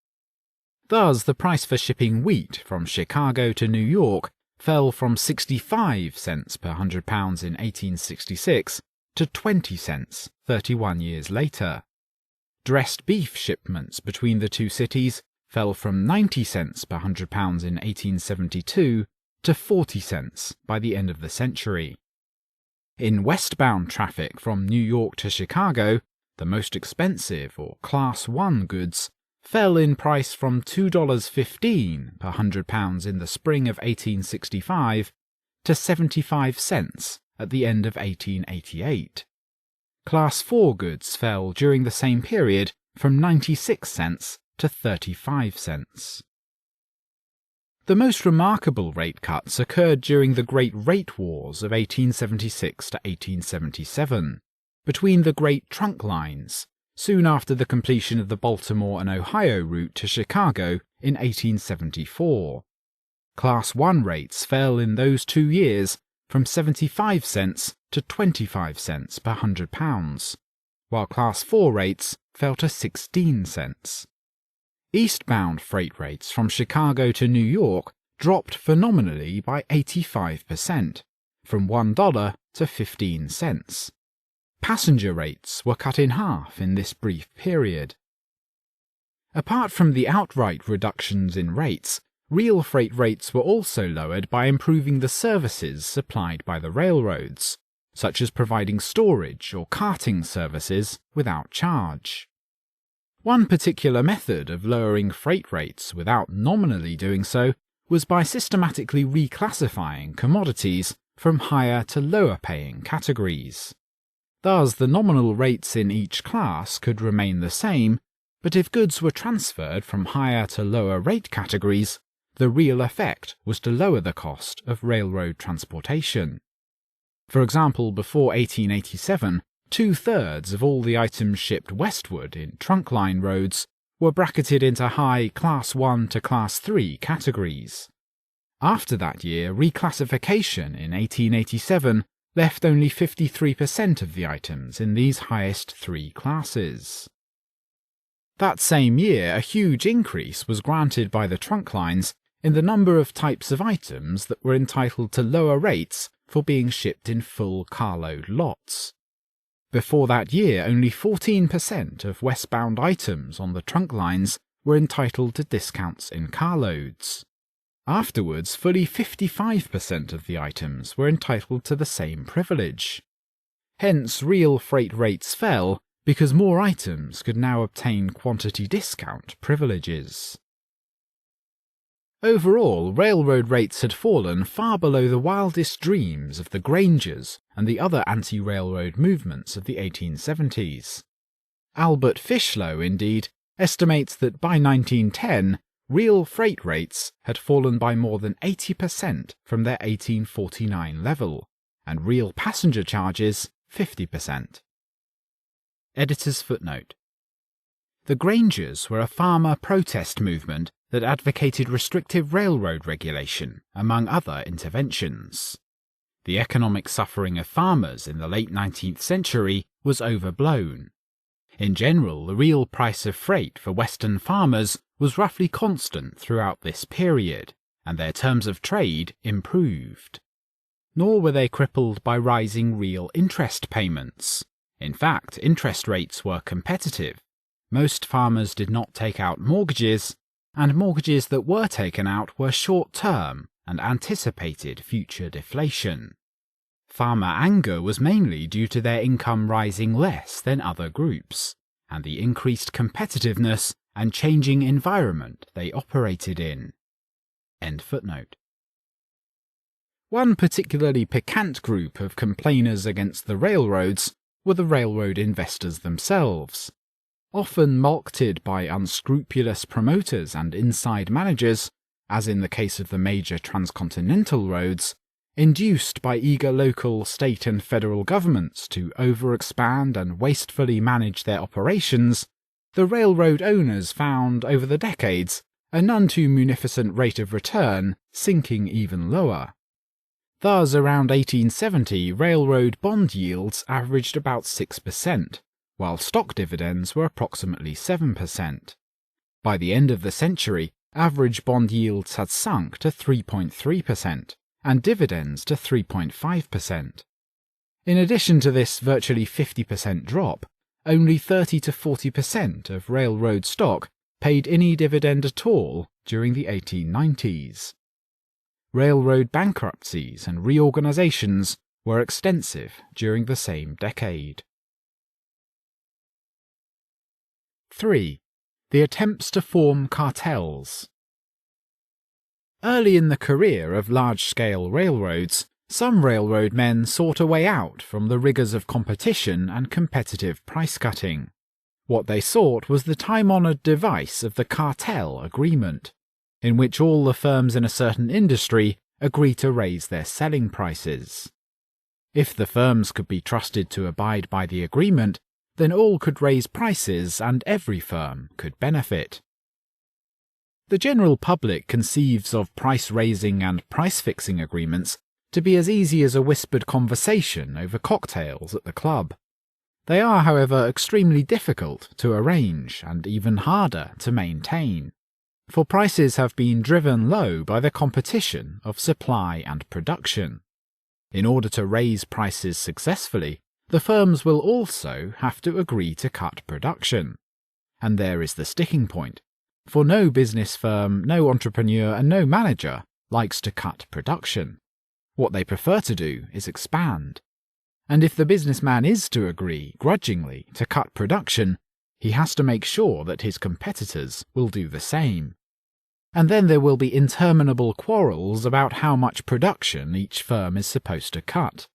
Thus, the price for shipping wheat from Chicago to New York fell from 65 cents per £100 in 1866 to 20 cents 31 years later. Dressed beef shipments between the two cities fell from 90 cents per £100 in 1872 to 40 cents by the end of the century. In westbound traffic from New York to Chicago, the most expensive or Class 1 goods fell in price from $2.15 per £100 in the spring of 1865 to 75 cents at the end of 1888. Class 4 goods fell during the same period from 96 cents to 35 cents. The most remarkable rate cuts occurred during the Great Rate Wars of 1876 to 1877, between the Great Trunk Lines, soon after the completion of the Baltimore and Ohio route to Chicago in 1874. Class 1 rates fell in those 2 years from 75 cents to 25 cents per £100, while Class 4 rates fell to 16 cents. Eastbound freight rates from Chicago to New York dropped phenomenally by 85%, from $1 to 15 cents. Passenger rates were cut in half in this brief period. Apart from the outright reductions in rates, real freight rates were also lowered by improving the services supplied by the railroads, such as providing storage or carting services without charge. One particular method of lowering freight rates without nominally doing so was by systematically reclassifying commodities from higher to lower paying categories. Thus, the nominal rates in each class could remain the same, but if goods were transferred from higher to lower rate categories, the real effect was to lower the cost of railroad transportation. For example, before 1887, 2/3 of all the items shipped westward in trunkline roads were bracketed into high Class 1 to Class 3 categories. After that year, reclassification in 1887 left only 53% of the items in these highest 3 classes. That same year, a huge increase was granted by the trunk lines in the number of types of items that were entitled to lower rates for being shipped in full carload lots. Before that year, only 14% of westbound items on the trunk lines were entitled to discounts in carloads. Afterwards, fully 55% of the items were entitled to the same privilege. Hence, real freight rates fell because more items could now obtain quantity discount privileges. Overall, railroad rates had fallen far below the wildest dreams of the Grangers and the other anti-railroad movements of the 1870s. Albert Fishlow, indeed, estimates that by 1910, real freight rates had fallen by more than 80% from their 1849 level, and real passenger charges 50%. Editor's footnote. The Grangers were a farmer protest movement that advocated restrictive railroad regulation, among other interventions. The economic suffering of farmers in the late 19th century was overblown. In general, the real price of freight for Western farmers was roughly constant throughout this period, and their terms of trade improved. Nor were they crippled by rising real interest payments. In fact, interest rates were competitive. Most farmers did not take out mortgages, and mortgages that were taken out were short-term and anticipated future deflation. Farmer anger was mainly due to their income rising less than other groups, and the increased competitiveness and changing environment they operated in. End footnote. One particularly piquant group of complainers against the railroads were the railroad investors themselves. Often mulcted by unscrupulous promoters and inside managers, as in the case of the major transcontinental roads, induced by eager local, state and federal governments to overexpand and wastefully manage their operations, the railroad owners found over the decades a none too munificent rate of return sinking even lower. Thus, around 1870, railroad bond yields averaged about 6%, while stock dividends were approximately 7%. By the end of the century, average bond yields had sunk to 3.3%, and dividends to 3.5%. In addition to this virtually 50% drop, only 30 to 40% of railroad stock paid any dividend at all during the 1890s. Railroad bankruptcies and reorganizations were extensive during the same decade. 3. The attempts to form cartels. Early in the career of large-scale railroads, some railroad men sought a way out from the rigours of competition and competitive price-cutting. What they sought was the time-honoured device of the cartel agreement, in which all the firms in a certain industry agree to raise their selling prices. If the firms could be trusted to abide by the agreement, then all could raise prices and every firm could benefit. The general public conceives of price-raising and price-fixing agreements to be as easy as a whispered conversation over cocktails at the club. They are, however, extremely difficult to arrange and even harder to maintain, for prices have been driven low by the competition of supply and production. In order to raise prices successfully, the firms will also have to agree to cut production. And there is the sticking point, for no business firm, no entrepreneur, and no manager likes to cut production. What they prefer to do is expand. And if the businessman is to agree, grudgingly, to cut production, he has to make sure that his competitors will do the same. And then there will be interminable quarrels about how much production each firm is supposed to cut.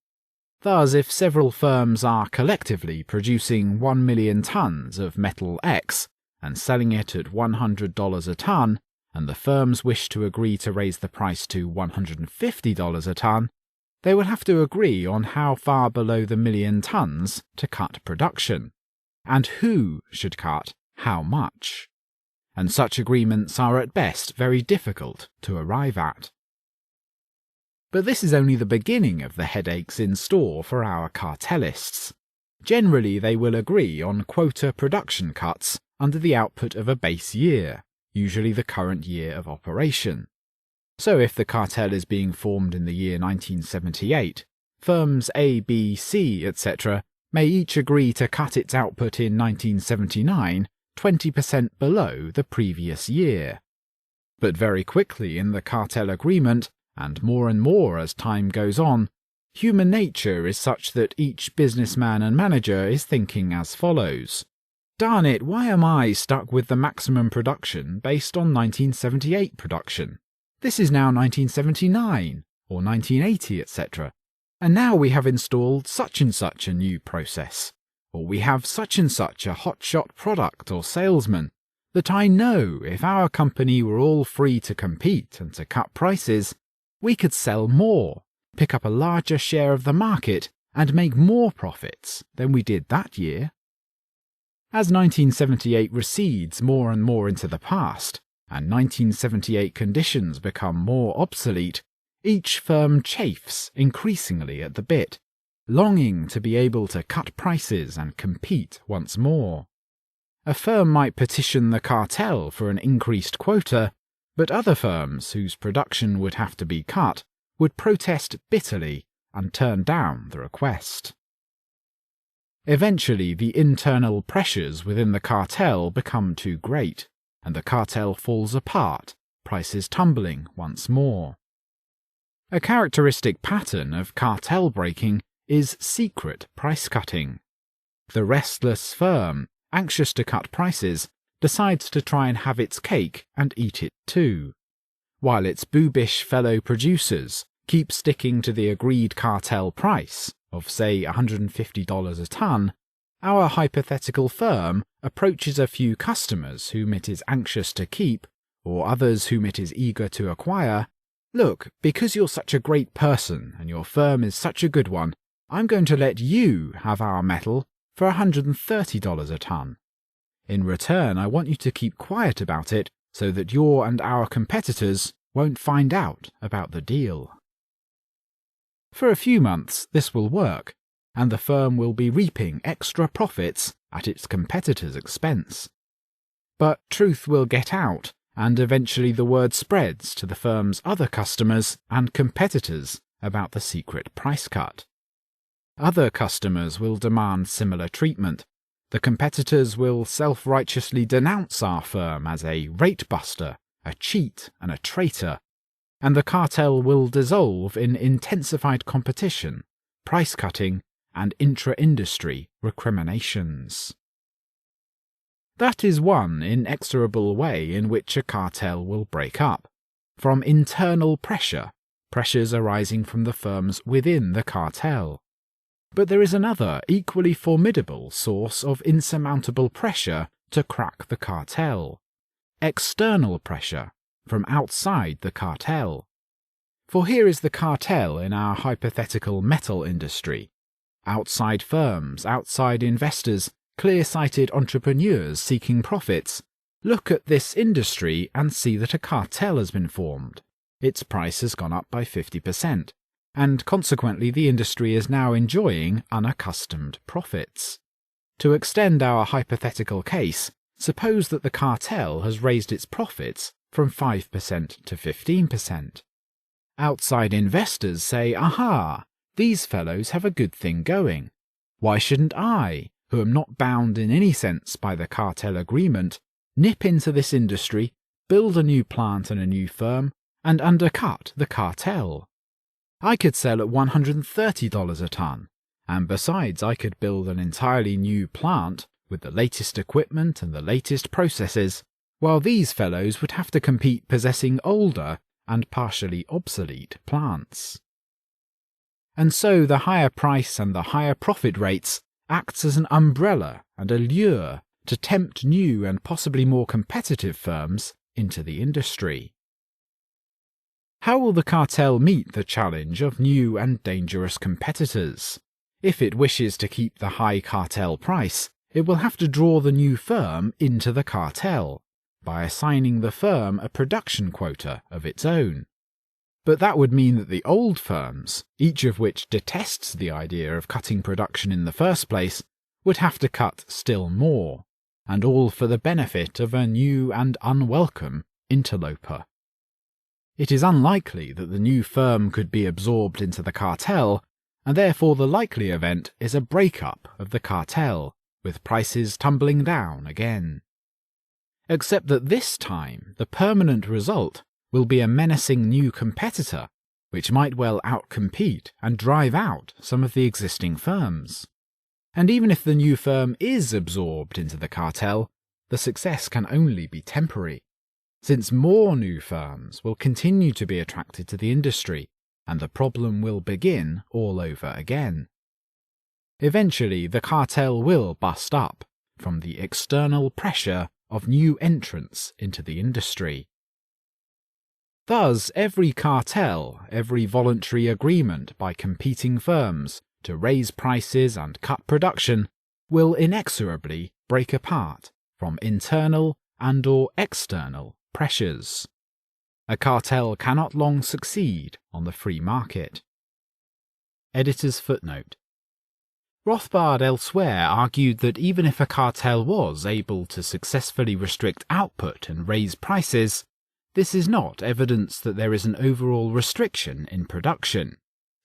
Thus, if several firms are collectively producing 1 million tons of metal X and selling it at $100 a ton, and the firms wish to agree to raise the price to $150 a ton, they will have to agree on how far below the million tons to cut production, and who should cut how much. And such agreements are at best very difficult to arrive at. But this is only the beginning of the headaches in store for our cartelists. Generally, they will agree on quota production cuts under the output of a base year, usually the current year of operation. So if the cartel is being formed in the year 1978, firms A, B, C, etc. may each agree to cut its output in 1979 20% below the previous year. But very quickly in the cartel agreement, and more as time goes on, human nature is such that each businessman and manager is thinking as follows. Darn it, why am I stuck with the maximum production based on 1978 production? This is now 1979, or 1980, etc. And now we have installed such and such a new process, or we have such and such a hotshot product or salesman, that I know if our company were all free to compete and to cut prices, we could sell more, pick up a larger share of the market, and make more profits than we did that year. As 1978 recedes more and more into the past, and 1978 conditions become more obsolete, each firm chafes increasingly at the bit, longing to be able to cut prices and compete once more. A firm might petition the cartel for an increased quota, but other firms whose production would have to be cut would protest bitterly and turn down the request. Eventually, the internal pressures within the cartel become too great, and the cartel falls apart, prices tumbling once more. A characteristic pattern of cartel breaking is secret price cutting. The restless firm, anxious to cut prices, decides to try and have its cake and eat it too, while its boobish fellow producers keep sticking to the agreed cartel price of, say, $150 a ton. Our hypothetical firm approaches a few customers whom it is anxious to keep, or others whom it is eager to acquire. Look, because you're such a great person and your firm is such a good one, I'm going to let you have our metal for $130 a ton. In return, I want you to keep quiet about it so that your and our competitors won't find out about the deal. For a few months this will work, and the firm will be reaping extra profits at its competitors' expense. But truth will get out, and eventually the word spreads to the firm's other customers and competitors about the secret price cut. Other customers will demand similar treatment. The competitors will self-righteously denounce our firm as a rate buster, a cheat, and a traitor, and the cartel will dissolve in intensified competition, price cutting, and intra-industry recriminations. That is one inexorable way in which a cartel will break up, from internal pressures arising from the firms within the cartel. But there is another equally formidable source of insurmountable pressure to crack the cartel: external pressure from outside the cartel. For here is the cartel in our hypothetical metal industry. Outside firms, outside investors, clear-sighted entrepreneurs seeking profits look at this industry and see that a cartel has been formed. Its price has gone up by 50%, and consequently the industry is now enjoying unaccustomed profits. To extend our hypothetical case, suppose that the cartel has raised its profits from 5% to 15%. Outside investors say, aha, these fellows have a good thing going. Why shouldn't I, who am not bound in any sense by the cartel agreement, nip into this industry, build a new plant and a new firm, and undercut the cartel? I could sell at $130 a ton, and besides I could build an entirely new plant with the latest equipment and the latest processes, while these fellows would have to compete possessing older and partially obsolete plants. And so the higher price and the higher profit rates acts as an umbrella and a lure to tempt new and possibly more competitive firms into the industry. How will the cartel meet the challenge of new and dangerous competitors? If it wishes to keep the high cartel price, it will have to draw the new firm into the cartel by assigning the firm a production quota of its own. But that would mean that the old firms, each of which detests the idea of cutting production in the first place, would have to cut still more, and all for the benefit of a new and unwelcome interloper. It is unlikely that the new firm could be absorbed into the cartel, and therefore the likely event is a break-up of the cartel, with prices tumbling down again. Except that this time the permanent result will be a menacing new competitor, which might well outcompete and drive out some of the existing firms. And even if the new firm is absorbed into the cartel, the success can only be temporary, since more new firms will continue to be attracted to the industry, and the problem will begin all over again. Eventually, the cartel will bust up from the external pressure of new entrants into the industry. Thus, every cartel, every voluntary agreement by competing firms to raise prices and cut production will inexorably break apart from internal and/or external pressures. A cartel cannot long succeed on the free market. Editor's footnote. Rothbard elsewhere argued that even if a cartel was able to successfully restrict output and raise prices, this is not evidence that there is an overall restriction in production,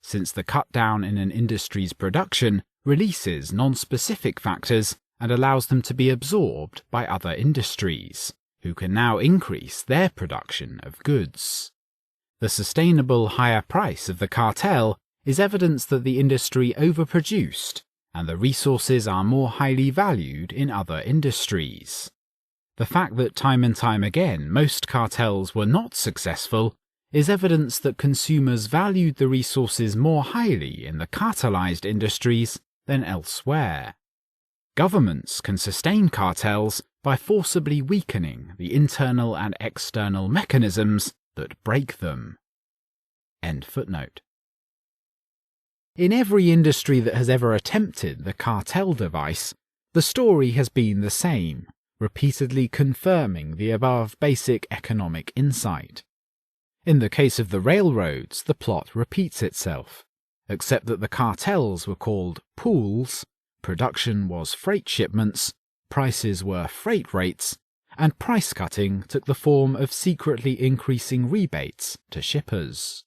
since the cut-down in an industry's production releases non-specific factors and allows them to be absorbed by other industries, who can now increase their production of goods. The sustainable higher price of the cartel is evidence that the industry overproduced and the resources are more highly valued in other industries. The fact that time and time again most cartels were not successful is evidence that consumers valued the resources more highly in the cartelized industries than elsewhere. Governments can sustain cartels by forcibly weakening the internal and external mechanisms that break them. End footnote. In every industry that has ever attempted the cartel device, the story has been the same, repeatedly confirming the above basic economic insight. In the case of the railroads, the plot repeats itself, except that the cartels were called pools, production was freight shipments, prices were freight rates, and price cutting took the form of secretly increasing rebates to shippers.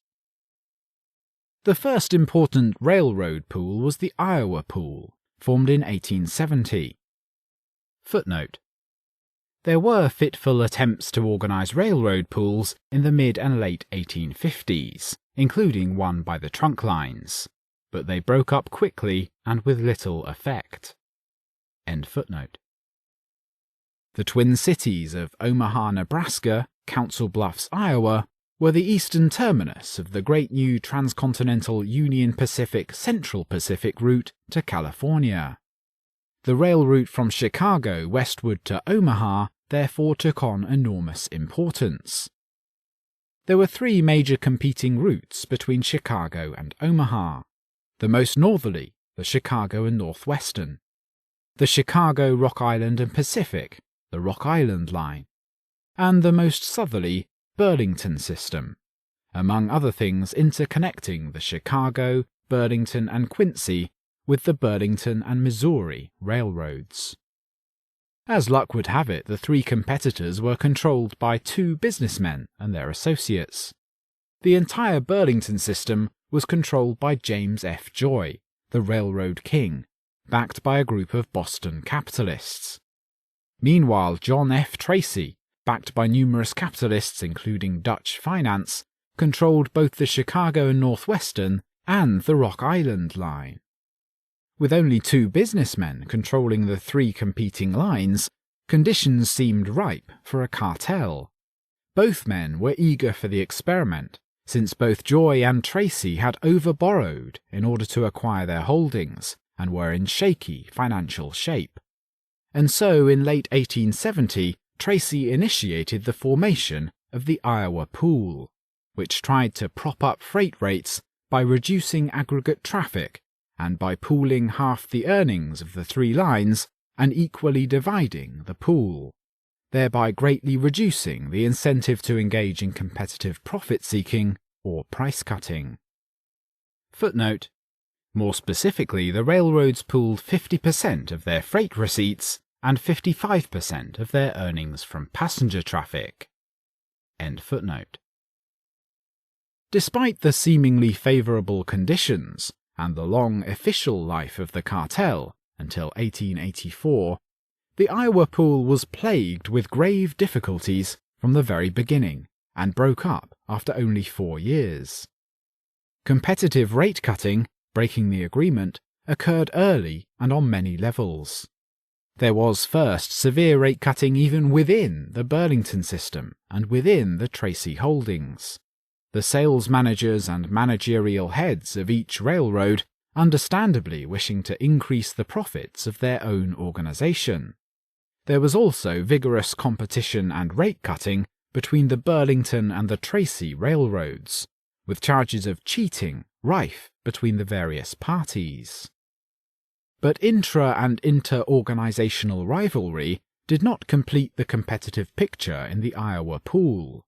The first important railroad pool was the Iowa Pool, formed in 1870. Footnote: there were fitful attempts to organise railroad pools in the mid and late 1850s, including one by the trunk lines, but they broke up quickly and with little effect. End footnote. The twin cities of Omaha, Nebraska, Council Bluffs, Iowa, were the eastern terminus of the great new transcontinental Union Pacific Central Pacific route to California. The rail route from Chicago westward to Omaha therefore took on enormous importance. There were three major competing routes between Chicago and Omaha. The most northerly, the Chicago and Northwestern. The Chicago, Rock Island and Pacific, the Rock Island Line. And the most southerly, Burlington system, among other things interconnecting the Chicago, Burlington and Quincy with the Burlington and Missouri railroads. As luck would have it, the three competitors were controlled by two businessmen and their associates. The entire Burlington system was controlled by James F. Joy, the railroad king, backed by a group of Boston capitalists. Meanwhile, John F. Tracy, backed by numerous capitalists including Dutch finance, controlled both the Chicago and Northwestern and the Rock Island Line. With only two businessmen controlling the three competing lines, conditions seemed ripe for a cartel. Both men were eager for the experiment, since both Joy and Tracy had overborrowed in order to acquire their holdings and were in shaky financial shape. And so in late 1870, Tracy initiated the formation of the Iowa Pool, which tried to prop up freight rates by reducing aggregate traffic and by pooling half the earnings of the three lines and equally dividing the pool, thereby greatly reducing the incentive to engage in competitive profit-seeking or price-cutting. Footnote: more specifically, the railroads pooled 50% of their freight receipts and 55% of their earnings from passenger traffic. End footnote. Despite the seemingly favourable conditions and the long official life of the cartel until 1884, the Iowa Pool was plagued with grave difficulties from the very beginning and broke up after only 4 years. Competitive rate cutting, breaking the agreement, occurred early and on many levels. There was first severe rate cutting even within the Burlington system and within the Tracy holdings. The sales managers and managerial heads of each railroad understandably wishing to increase the profits of their own organization. There was also vigorous competition and rate cutting between the Burlington and the Tracy railroads, with charges of cheating rife between the various parties. But intra- and inter-organizational rivalry did not complete the competitive picture in the Iowa Pool,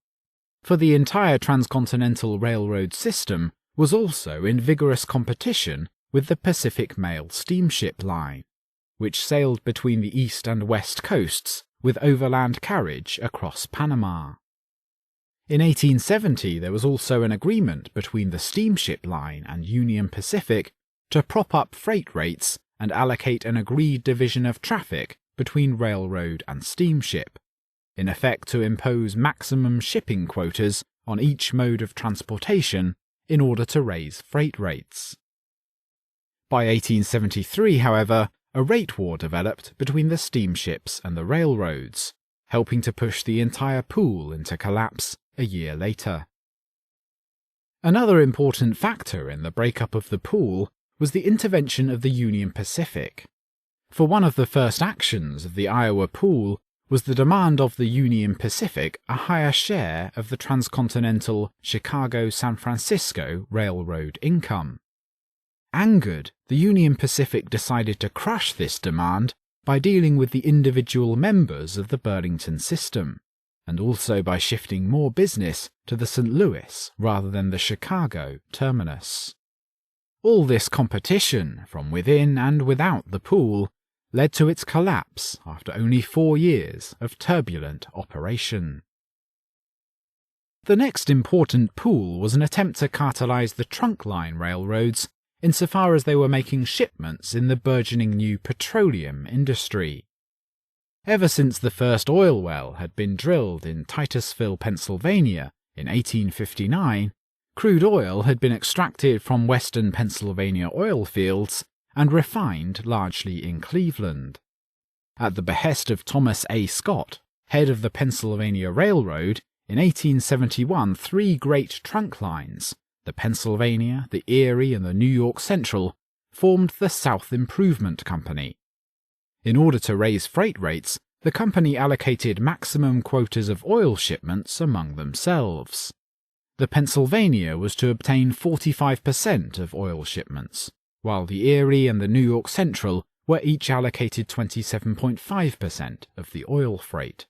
for the entire transcontinental railroad system was also in vigorous competition with the Pacific Mail steamship line, which sailed between the east and west coasts with overland carriage across Panama. In 1870 there was also an agreement between the steamship line and Union Pacific to prop up freight rates and allocate an agreed division of traffic between railroad and steamship, in effect to impose maximum shipping quotas on each mode of transportation in order to raise freight rates. By 1873, however, a rate war developed between the steamships and the railroads, helping to push the entire pool into collapse a year later. Another important factor in the breakup of the pool was the intervention of the Union Pacific. For one of the first actions of the Iowa Pool was the demand of the Union Pacific a higher share of the transcontinental Chicago-San Francisco railroad income. Angered, the Union Pacific decided to crush this demand by dealing with the individual members of the Burlington system, and also by shifting more business to the St. Louis rather than the Chicago terminus. All this competition from within and without the pool led to its collapse after only 4 years of turbulent operation. The next important pool was an attempt to cartelize the trunk line railroads insofar as they were making shipments in the burgeoning new petroleum industry. Ever since the first oil well had been drilled in Titusville, Pennsylvania in 1859, crude oil had been extracted from western Pennsylvania oil fields and refined largely in Cleveland. At the behest of Thomas A. Scott, head of the Pennsylvania Railroad, in 1871 3 great trunk lines, the Pennsylvania, the Erie, and the New York Central, formed the South Improvement Company. In order to raise freight rates, the company allocated maximum quotas of oil shipments among themselves. The Pennsylvania was to obtain 45% of oil shipments, while the Erie and the New York Central were each allocated 27.5% of the oil freight.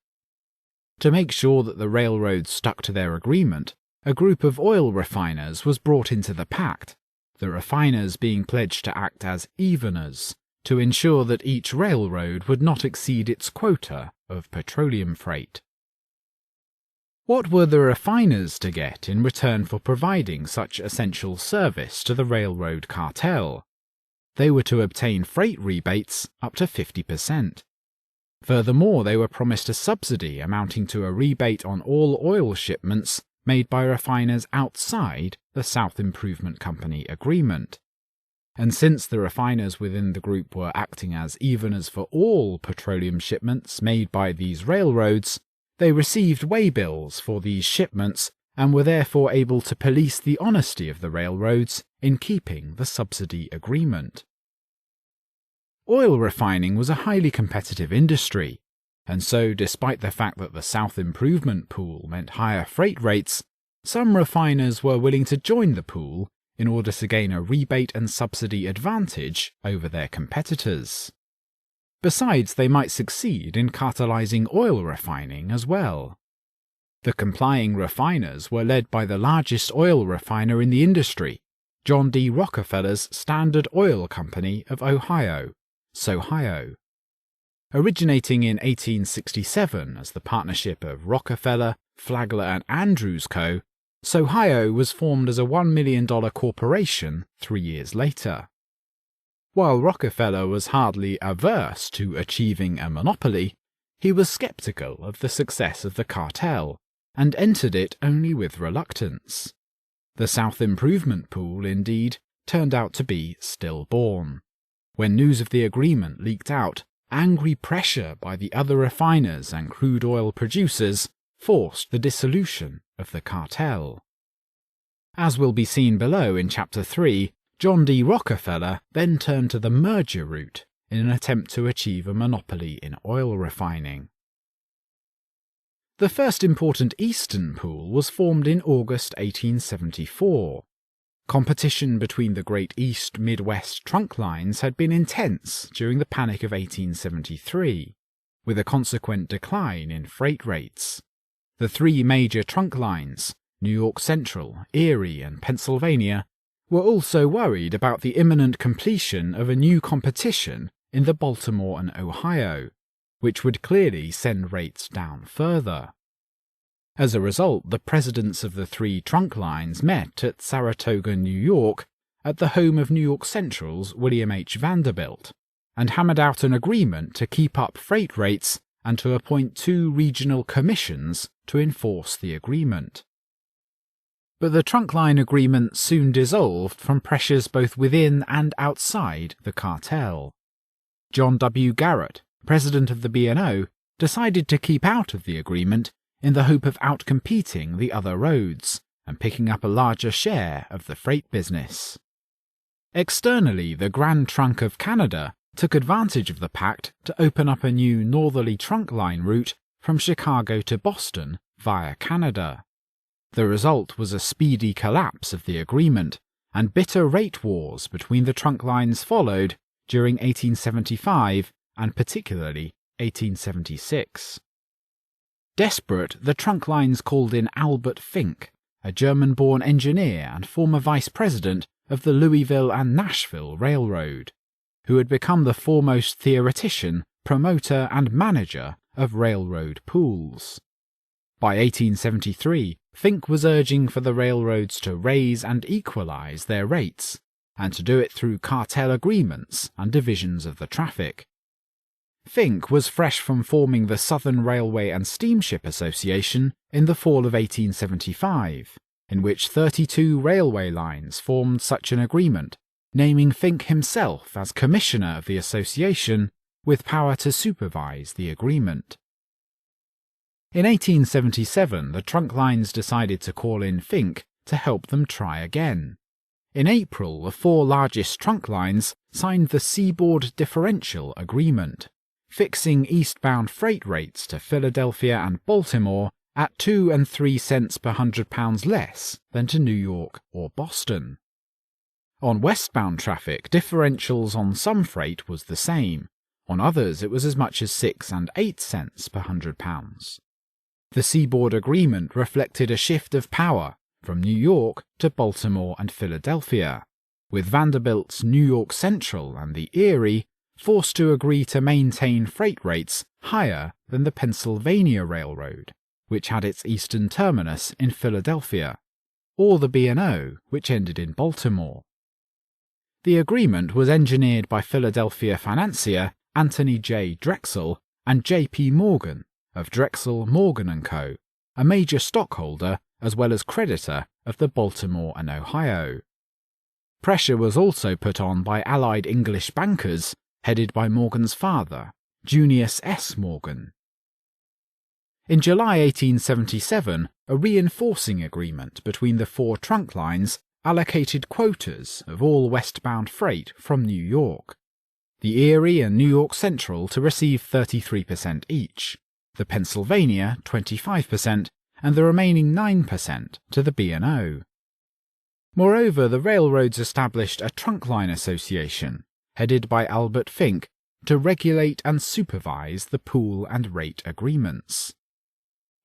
To make sure that the railroads stuck to their agreement, a group of oil refiners was brought into the pact, the refiners being pledged to act as eveners, to ensure that each railroad would not exceed its quota of petroleum freight. What were the refiners to get in return for providing such essential service to the railroad cartel? They were to obtain freight rebates up to 50%. Furthermore, they were promised a subsidy amounting to a rebate on all oil shipments made by refiners outside the South Improvement Company agreement. And since the refiners within the group were acting as eveners for all petroleum shipments made by these railroads, they received waybills for these shipments and were therefore able to police the honesty of the railroads in keeping the subsidy agreement. Oil refining was a highly competitive industry, and so despite the fact that the South Improvement Pool meant higher freight rates, some refiners were willing to join the pool in order to gain a rebate and subsidy advantage over their competitors. Besides, they might succeed in cartelizing oil refining as well. The complying refiners were led by the largest oil refiner in the industry, John D. Rockefeller's Standard Oil Company of Ohio, Sohio. Originating in 1867 as the partnership of Rockefeller, Flagler and Andrews Co., Sohio was formed as a $1 million corporation 3 years later. While Rockefeller was hardly averse to achieving a monopoly, he was skeptical of the success of the cartel and entered it only with reluctance. The South Improvement Pool, indeed, turned out to be stillborn. When news of the agreement leaked out, angry pressure by the other refiners and crude oil producers forced the dissolution of the cartel. As will be seen below in Chapter 3, John D. Rockefeller then turned to the merger route in an attempt to achieve a monopoly in oil refining. The first important Eastern pool was formed in August 1874. Competition between the Great East Midwest trunk lines had been intense during the Panic of 1873, with a consequent decline in freight rates. The 3 major trunk lines, New York Central, Erie, and Pennsylvania, were also worried about the imminent completion of a new competition in the Baltimore and Ohio, which would clearly send rates down further. As a result, the presidents of the 3 trunk lines met at Saratoga, New York, at the home of New York Central's William H. Vanderbilt, and hammered out an agreement to keep up freight rates and to appoint 2 regional commissions to enforce the agreement. But the trunk line agreement soon dissolved from pressures both within and outside the cartel. John W. Garrett, president of the B&O, decided to keep out of the agreement in the hope of outcompeting the other roads and picking up a larger share of the freight business. Externally, the Grand Trunk of Canada took advantage of the pact to open up a new northerly trunk line route from Chicago to Boston via Canada. The result was a speedy collapse of the agreement, and bitter rate wars between the trunk lines followed during 1875 and particularly 1876. Desperate, the trunk lines called in Albert Fink, a German-born engineer and former vice president of the Louisville and Nashville Railroad, who had become the foremost theoretician, promoter and manager of railroad pools. By 1873, Fink was urging for the railroads to raise and equalize their rates, and to do it through cartel agreements and divisions of the traffic. Fink was fresh from forming the Southern Railway and Steamship Association in the fall of 1875, in which 32 railway lines formed such an agreement, naming Fink himself as commissioner of the association with power to supervise the agreement. In 1877, the trunk lines decided to call in Fink to help them try again. In April, the 4 largest trunk lines signed the Seaboard Differential Agreement, fixing eastbound freight rates to Philadelphia and Baltimore at 2 and 3 cents per £100 less than to New York or Boston. On westbound traffic, differentials on some freight was the same. On others, it was as much as 6 and 8 cents per £100. The Seaboard Agreement reflected a shift of power from New York to Baltimore and Philadelphia, with Vanderbilt's New York Central and the Erie forced to agree to maintain freight rates higher than the Pennsylvania Railroad, which had its eastern terminus in Philadelphia, or the B&O, which ended in Baltimore. The agreement was engineered by Philadelphia financier Anthony J. Drexel and J.P. Morgan of Drexel, Morgan & Co., a major stockholder as well as creditor of the Baltimore and Ohio. Pressure was also put on by allied English bankers headed by Morgan's father, Junius S. Morgan. In July 1877, a reinforcing agreement between the 4 trunk lines allocated quotas of all westbound freight from New York. The Erie and New York Central to receive 33% each, the Pennsylvania 25%, and the remaining 9% to the B&O. Moreover, the railroads established a trunk line association, headed by Albert Fink, to regulate and supervise the pool and rate agreements.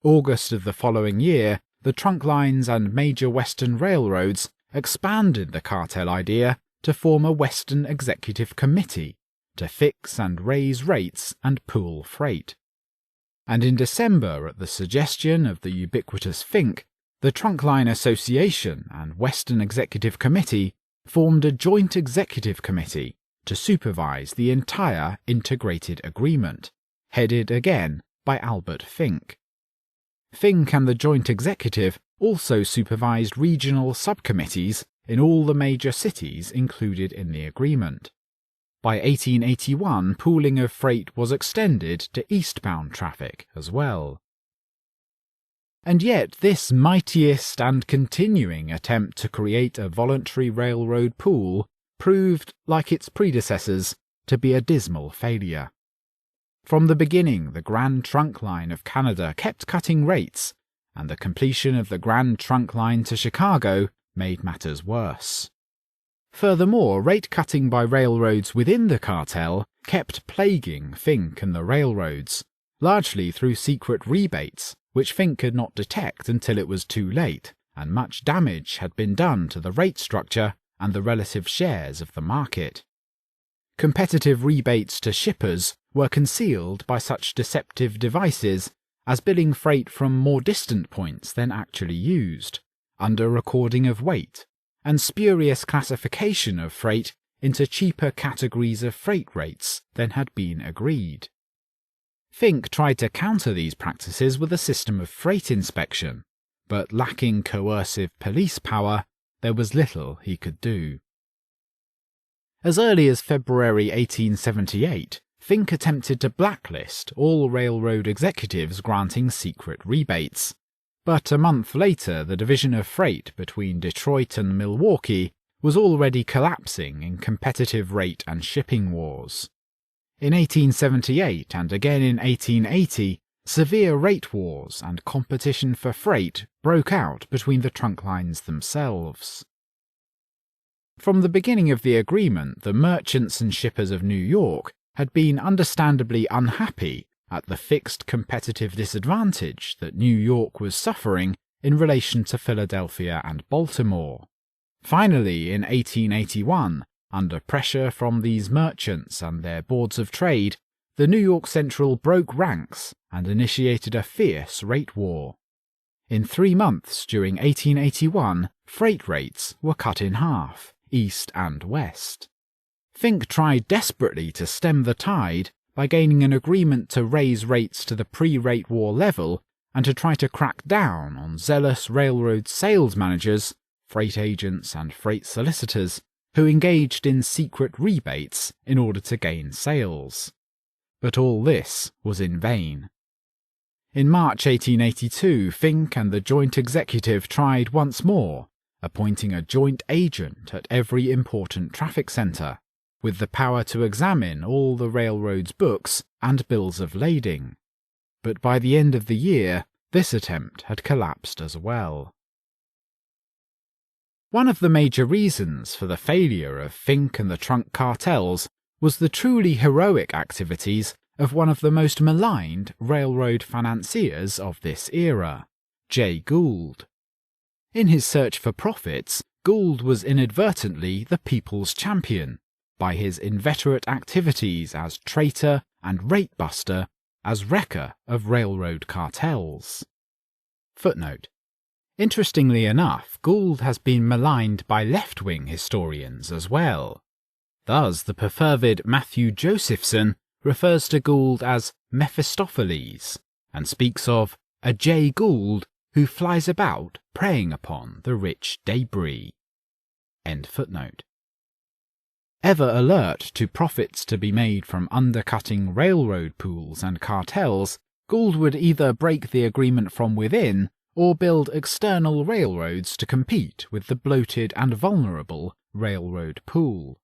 August of the following year, the trunk lines and major Western railroads expanded the cartel idea to form a Western Executive Committee to fix and raise rates and pool freight. And in December, at the suggestion of the ubiquitous Fink, the Trunk Line Association and Western Executive Committee formed a joint executive committee to supervise the entire integrated agreement, headed again by Albert Fink. Fink and the joint executive also supervised regional subcommittees in all the major cities included in the agreement. By 1881, pooling of freight was extended to eastbound traffic as well. And yet this mightiest and continuing attempt to create a voluntary railroad pool proved, like its predecessors, to be a dismal failure. From the beginning, the Grand Trunk Line of Canada kept cutting rates, and the completion of the Grand Trunk Line to Chicago made matters worse. Furthermore, rate cutting by railroads within the cartel kept plaguing Fink and the railroads, largely through secret rebates, which Fink could not detect until it was too late, and much damage had been done to the rate structure and the relative shares of the market. Competitive rebates to shippers were concealed by such deceptive devices as billing freight from more distant points than actually used, under recording of weight, and spurious classification of freight into cheaper categories of freight rates than had been agreed. Fink tried to counter these practices with a system of freight inspection, but lacking coercive police power, there was little he could do. As early as February 1878, Fink attempted to blacklist all railroad executives granting secret rebates, but a month later the division of freight between Detroit and Milwaukee was already collapsing in competitive rate and shipping wars. In 1878 and again in 1880, severe rate wars and competition for freight broke out between the trunk lines themselves. From the beginning of the agreement, the merchants and shippers of New York had been understandably unhappy at the fixed competitive disadvantage that New York was suffering in relation to Philadelphia and Baltimore. Finally, in 1881, under pressure from these merchants and their boards of trade, the New York Central broke ranks and initiated a fierce rate war. In 3 months during 1881, freight rates were cut in half, east and west. Fink tried desperately to stem the tide by gaining an agreement to raise rates to the pre-rate war level and to try to crack down on zealous railroad sales managers, freight agents and freight solicitors who engaged in secret rebates in order to gain sales. But all this was in vain. In March 1882, Fink and the Joint Executive tried once more, appointing a joint agent at every important traffic centre, with the power to examine all the railroad's books and bills of lading. But by the end of the year, this attempt had collapsed as well. One of the major reasons for the failure of Fink and the trunk cartels was the truly heroic activities of one of the most maligned railroad financiers of this era, Jay Gould. In his search for profits, Gould was inadvertently the people's champion, by his inveterate activities as traitor and rate-buster, as wrecker of railroad cartels. Footnote. Interestingly enough, Gould has been maligned by left-wing historians as well. Thus, the perfervid Matthew Josephson refers to Gould as Mephistopheles, and speaks of a Jay Gould who flies about preying upon the rich debris. End footnote. Ever alert to profits to be made from undercutting railroad pools and cartels, Gould would either break the agreement from within or build external railroads to compete with the bloated and vulnerable railroad pool.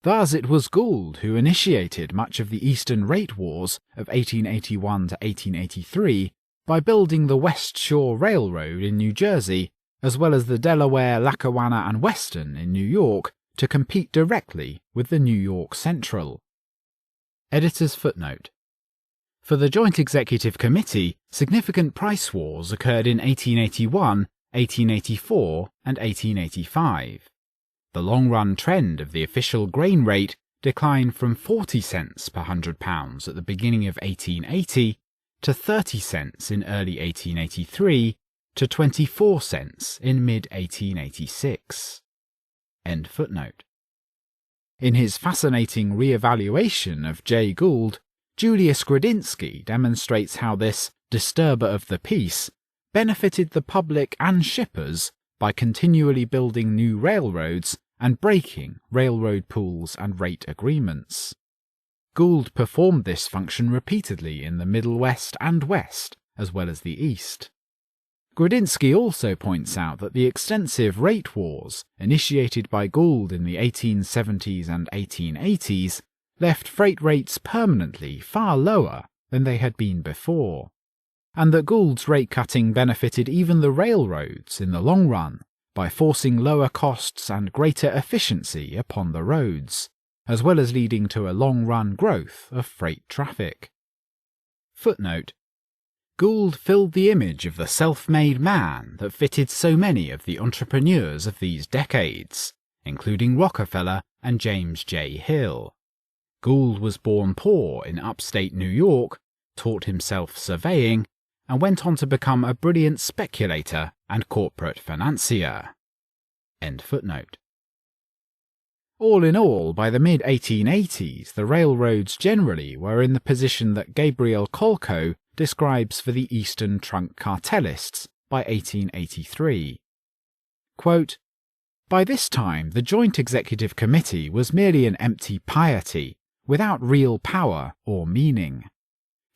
Thus it was Gould who initiated much of the Eastern Rate Wars of 1881 to 1883 by building the West Shore Railroad in New Jersey, as well as the Delaware, Lackawanna and Western in New York, to compete directly with the New York Central. Editor's footnote. For the Joint Executive Committee, significant price wars occurred in 1881, 1884 and 1885. The long-run trend of the official grain rate declined from 40 cents per £100 at the beginning of 1880 to 30 cents in early 1883 to 24 cents in mid-1886. End footnote. In his fascinating re-evaluation of Jay Gould, Julius Gradinsky demonstrates how this disturber of the peace benefited the public and shippers by continually building new railroads and breaking railroad pools and rate agreements. Gould performed this function repeatedly in the Middle West and West, as well as the East. Gradinsky also points out that the extensive rate wars initiated by Gould in the 1870s and 1880s left freight rates permanently far lower than they had been before, and that Gould's rate cutting benefited even the railroads in the long run by forcing lower costs and greater efficiency upon the roads, as well as leading to a long-run growth of freight traffic. Footnote. Gould filled the image of the self-made man that fitted so many of the entrepreneurs of these decades, including Rockefeller and James J. Hill. Gould was born poor in upstate New York, taught himself surveying, and went on to become a brilliant speculator and corporate financier. End footnote. All in all, by the mid-1880s, the railroads generally were in the position that Gabriel Kolko describes for the Eastern Trunk Cartelists by 1883. Quote, "By this time, the Joint Executive Committee was merely an empty piety, without real power or meaning.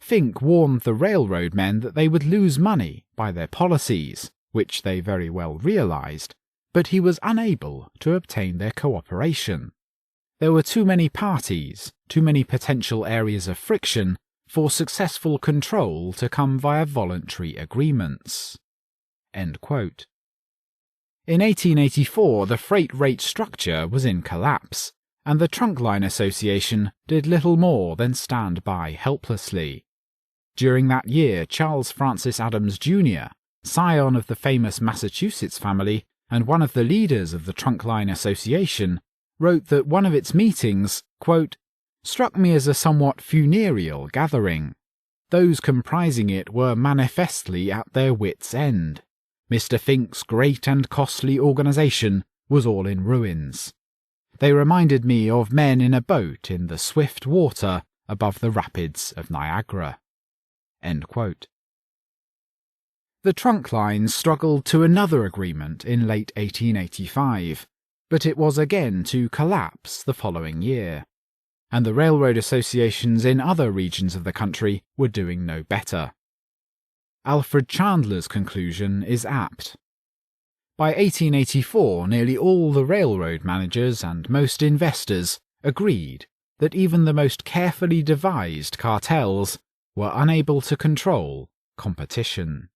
Fink warned the railroad men that they would lose money by their policies, which they very well realized, but he was unable to obtain their cooperation. There were too many parties, too many potential areas of friction, for successful control to come via voluntary agreements." End quote. In 1884, the freight rate structure was in collapse, and the Trunk Line Association did little more than stand by helplessly. During that year, Charles Francis Adams Jr., scion of the famous Massachusetts family and one of the leaders of the Trunk Line Association, wrote that one of its meetings, quote, struck me as a somewhat funereal gathering. Those comprising it were manifestly at their wits' end. Mr. Fink's great and costly organisation was all in ruins. They reminded me of men in a boat in the swift water above the rapids of Niagara. End quote. The trunk lines struggled to another agreement in late 1885, but it was again to collapse the following year, and the railroad associations in other regions of the country were doing no better. Alfred Chandler's conclusion is apt. By 1884, nearly all the railroad managers and most investors agreed that even the most carefully devised cartels were unable to control competition.